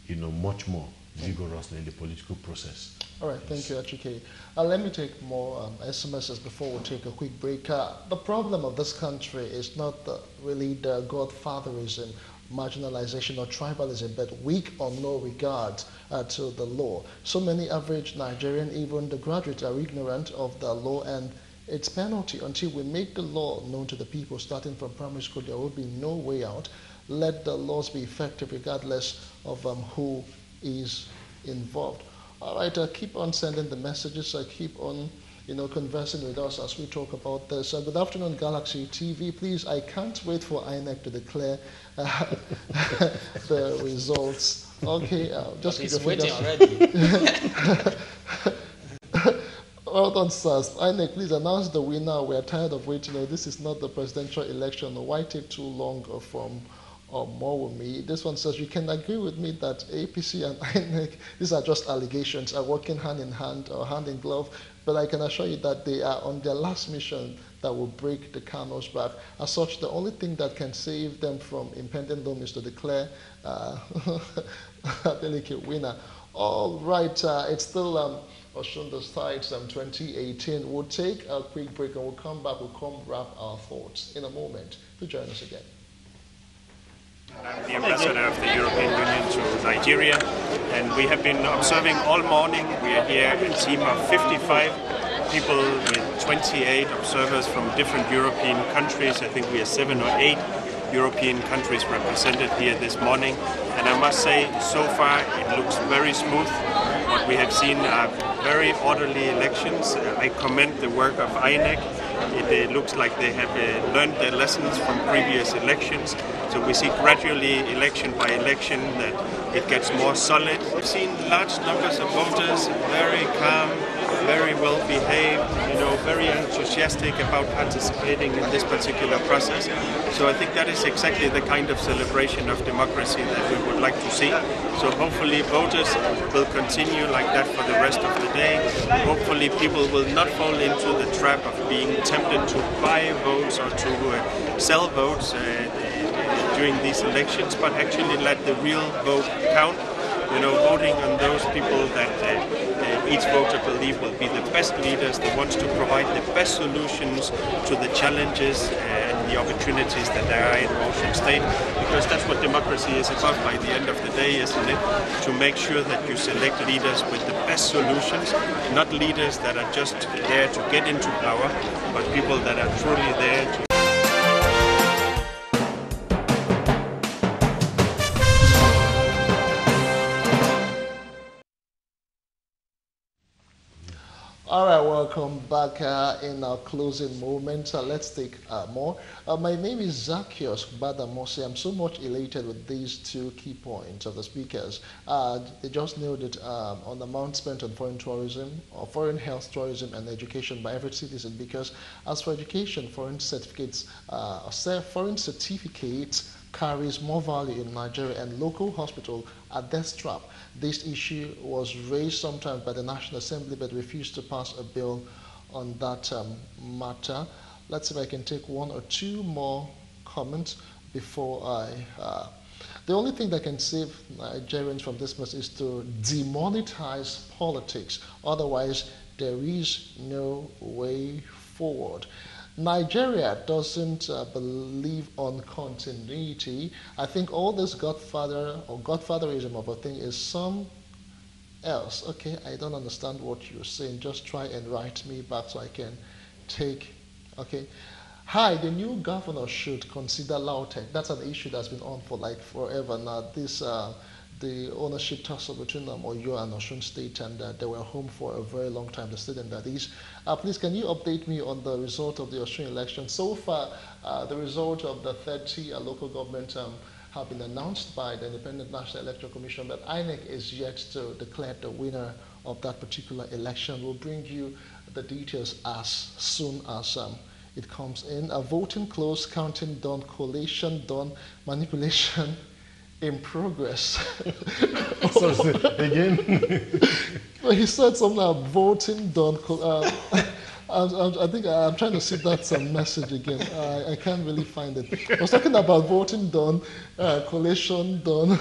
S3: you know, much more vigorously in the political process.
S1: All right, thank you, Achike. Let me take more SMSs before we take a quick break. The problem of this country is not really the godfatherism, marginalization, or tribalism, but weak or no regard to the law. So many average Nigerian, even the graduates, are ignorant of the law and its penalty. Until we make the law known to the people, starting from primary school, there will be no way out. Let the laws be effective regardless of who is involved. All right, keep on sending the messages. Keep on, you know, conversing with us as we talk about this. Good afternoon, Galaxy TV. Please, I can't wait for INEC to declare the results. Okay, just keep your
S4: waiting
S1: already. Well done, sirs. INEC, please announce the winner. We are tired of waiting. This is not the presidential election. Why take too long from or more with me? This one says, you can agree with me that APC and INEC, these are just allegations, are working hand in hand or hand in glove, but I can assure you that they are on their last mission that will break the Kano's back. As such, the only thing that can save them from impending doom is to declare a delicate winner. All right, it's still OSUNDECIDES 2018. We'll take a quick break and we'll come back, we'll come wrap our thoughts in a moment. Please join us again.
S14: I'm the ambassador of the European Union to Nigeria, and we have been observing all morning. We are here a team of 55 people with 28 observers from different European countries. I think we are 7 or 8 European countries represented here this morning. And I must say, so far it looks very smooth. What we have seen are very orderly elections. I commend the work of INEC. It looks like they have learned their lessons from previous elections. So we see gradually, election by election, that it gets more solid. We've seen large numbers of voters, very calm, very well behaved, you know, very enthusiastic about participating in this particular process. So I think that is exactly the kind of celebration of democracy that we would like to see. So hopefully voters will continue like that for the rest of the day. Hopefully people will not fall into the trap of being tempted to buy votes or to sell votes during these elections, but actually let the real vote count. You know, voting on those people that each voter believe will be the best leaders, the ones to provide the best solutions to the challenges and the opportunities that there are in Osun State, because that's what democracy is about by the end of the day, isn't it? To make sure that you select leaders with the best solutions, not leaders that are just there to get into power, but people that are truly there to
S1: All right, welcome back in our closing moment. Let's take more. My name is Zacchaeus Badamosi. I'm so much elated with these two key points of the speakers. They just nailed it on the amount spent on foreign tourism, or foreign health tourism and education by every citizen, because as for education, foreign certificates carries more value in Nigeria and local hospital are death trap. This issue was raised sometimes by the National Assembly but refused to pass a bill on that matter. Let's see if I can take one or two more comments before I... the only thing that can save Nigerians from this mess is to demonetize politics. Otherwise, there is no way forward. Nigeria doesn't believe on continuity. I think all this godfather or godfatherism of a thing is some else. Okay, I don't understand what you're saying. Just try and write me back so I can take. Okay. Hi, the new governor should consider Lautech. That's an issue that's been on for like forever now. This the ownership tussle between Oyo and Osun State, and they were home for a very long time, the state and that is. Please, can you update me on the result of the Osun election? So far, the result of the 30 local government have been announced by the Independent National Electoral Commission, but INEC is yet to declare the winner of that particular election. We'll bring you the details as soon as it comes in. Voting closed, counting done, collation done, manipulation in progress.
S3: So again?
S1: Well, he said something like voting done. I think I'm trying to see that message again. I can't really find it. I was talking about voting done, collation done,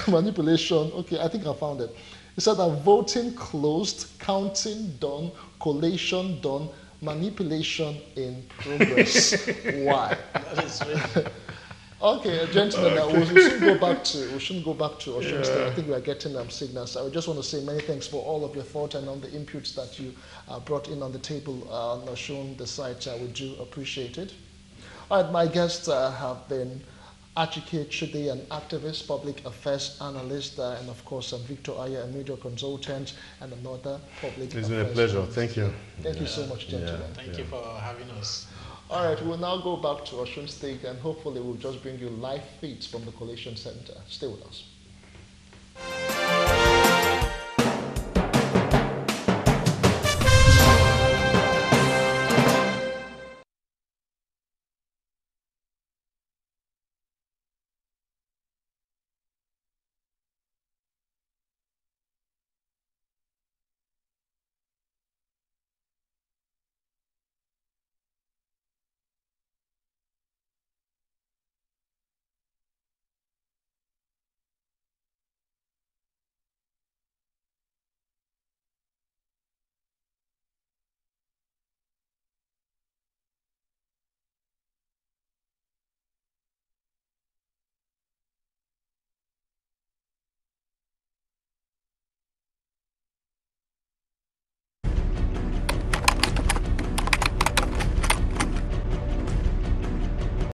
S1: manipulation. Okay, I think I found it. He said that voting closed, counting done, collation done, manipulation in progress. Why?
S3: That is really...
S1: Okay, gentlemen, we shouldn't go back to Osun State. I think we are getting signals. I just want to say many thanks for all of your thought and on the inputs that you brought in on the table on OSUNDECIDES. We do appreciate it. All right, my guests have been Achike Chude, an activist, public affairs analyst, and of course Victor Aya, a media consultant, and another public affairs.
S3: It's been a pleasure.
S1: Analyst.
S3: Thank you.
S1: Thank you so much, gentlemen.
S4: Thank you for having us.
S1: All right, we'll now go back to Osun State, and hopefully we'll just bring you live feeds from the Collation Center. Stay with us.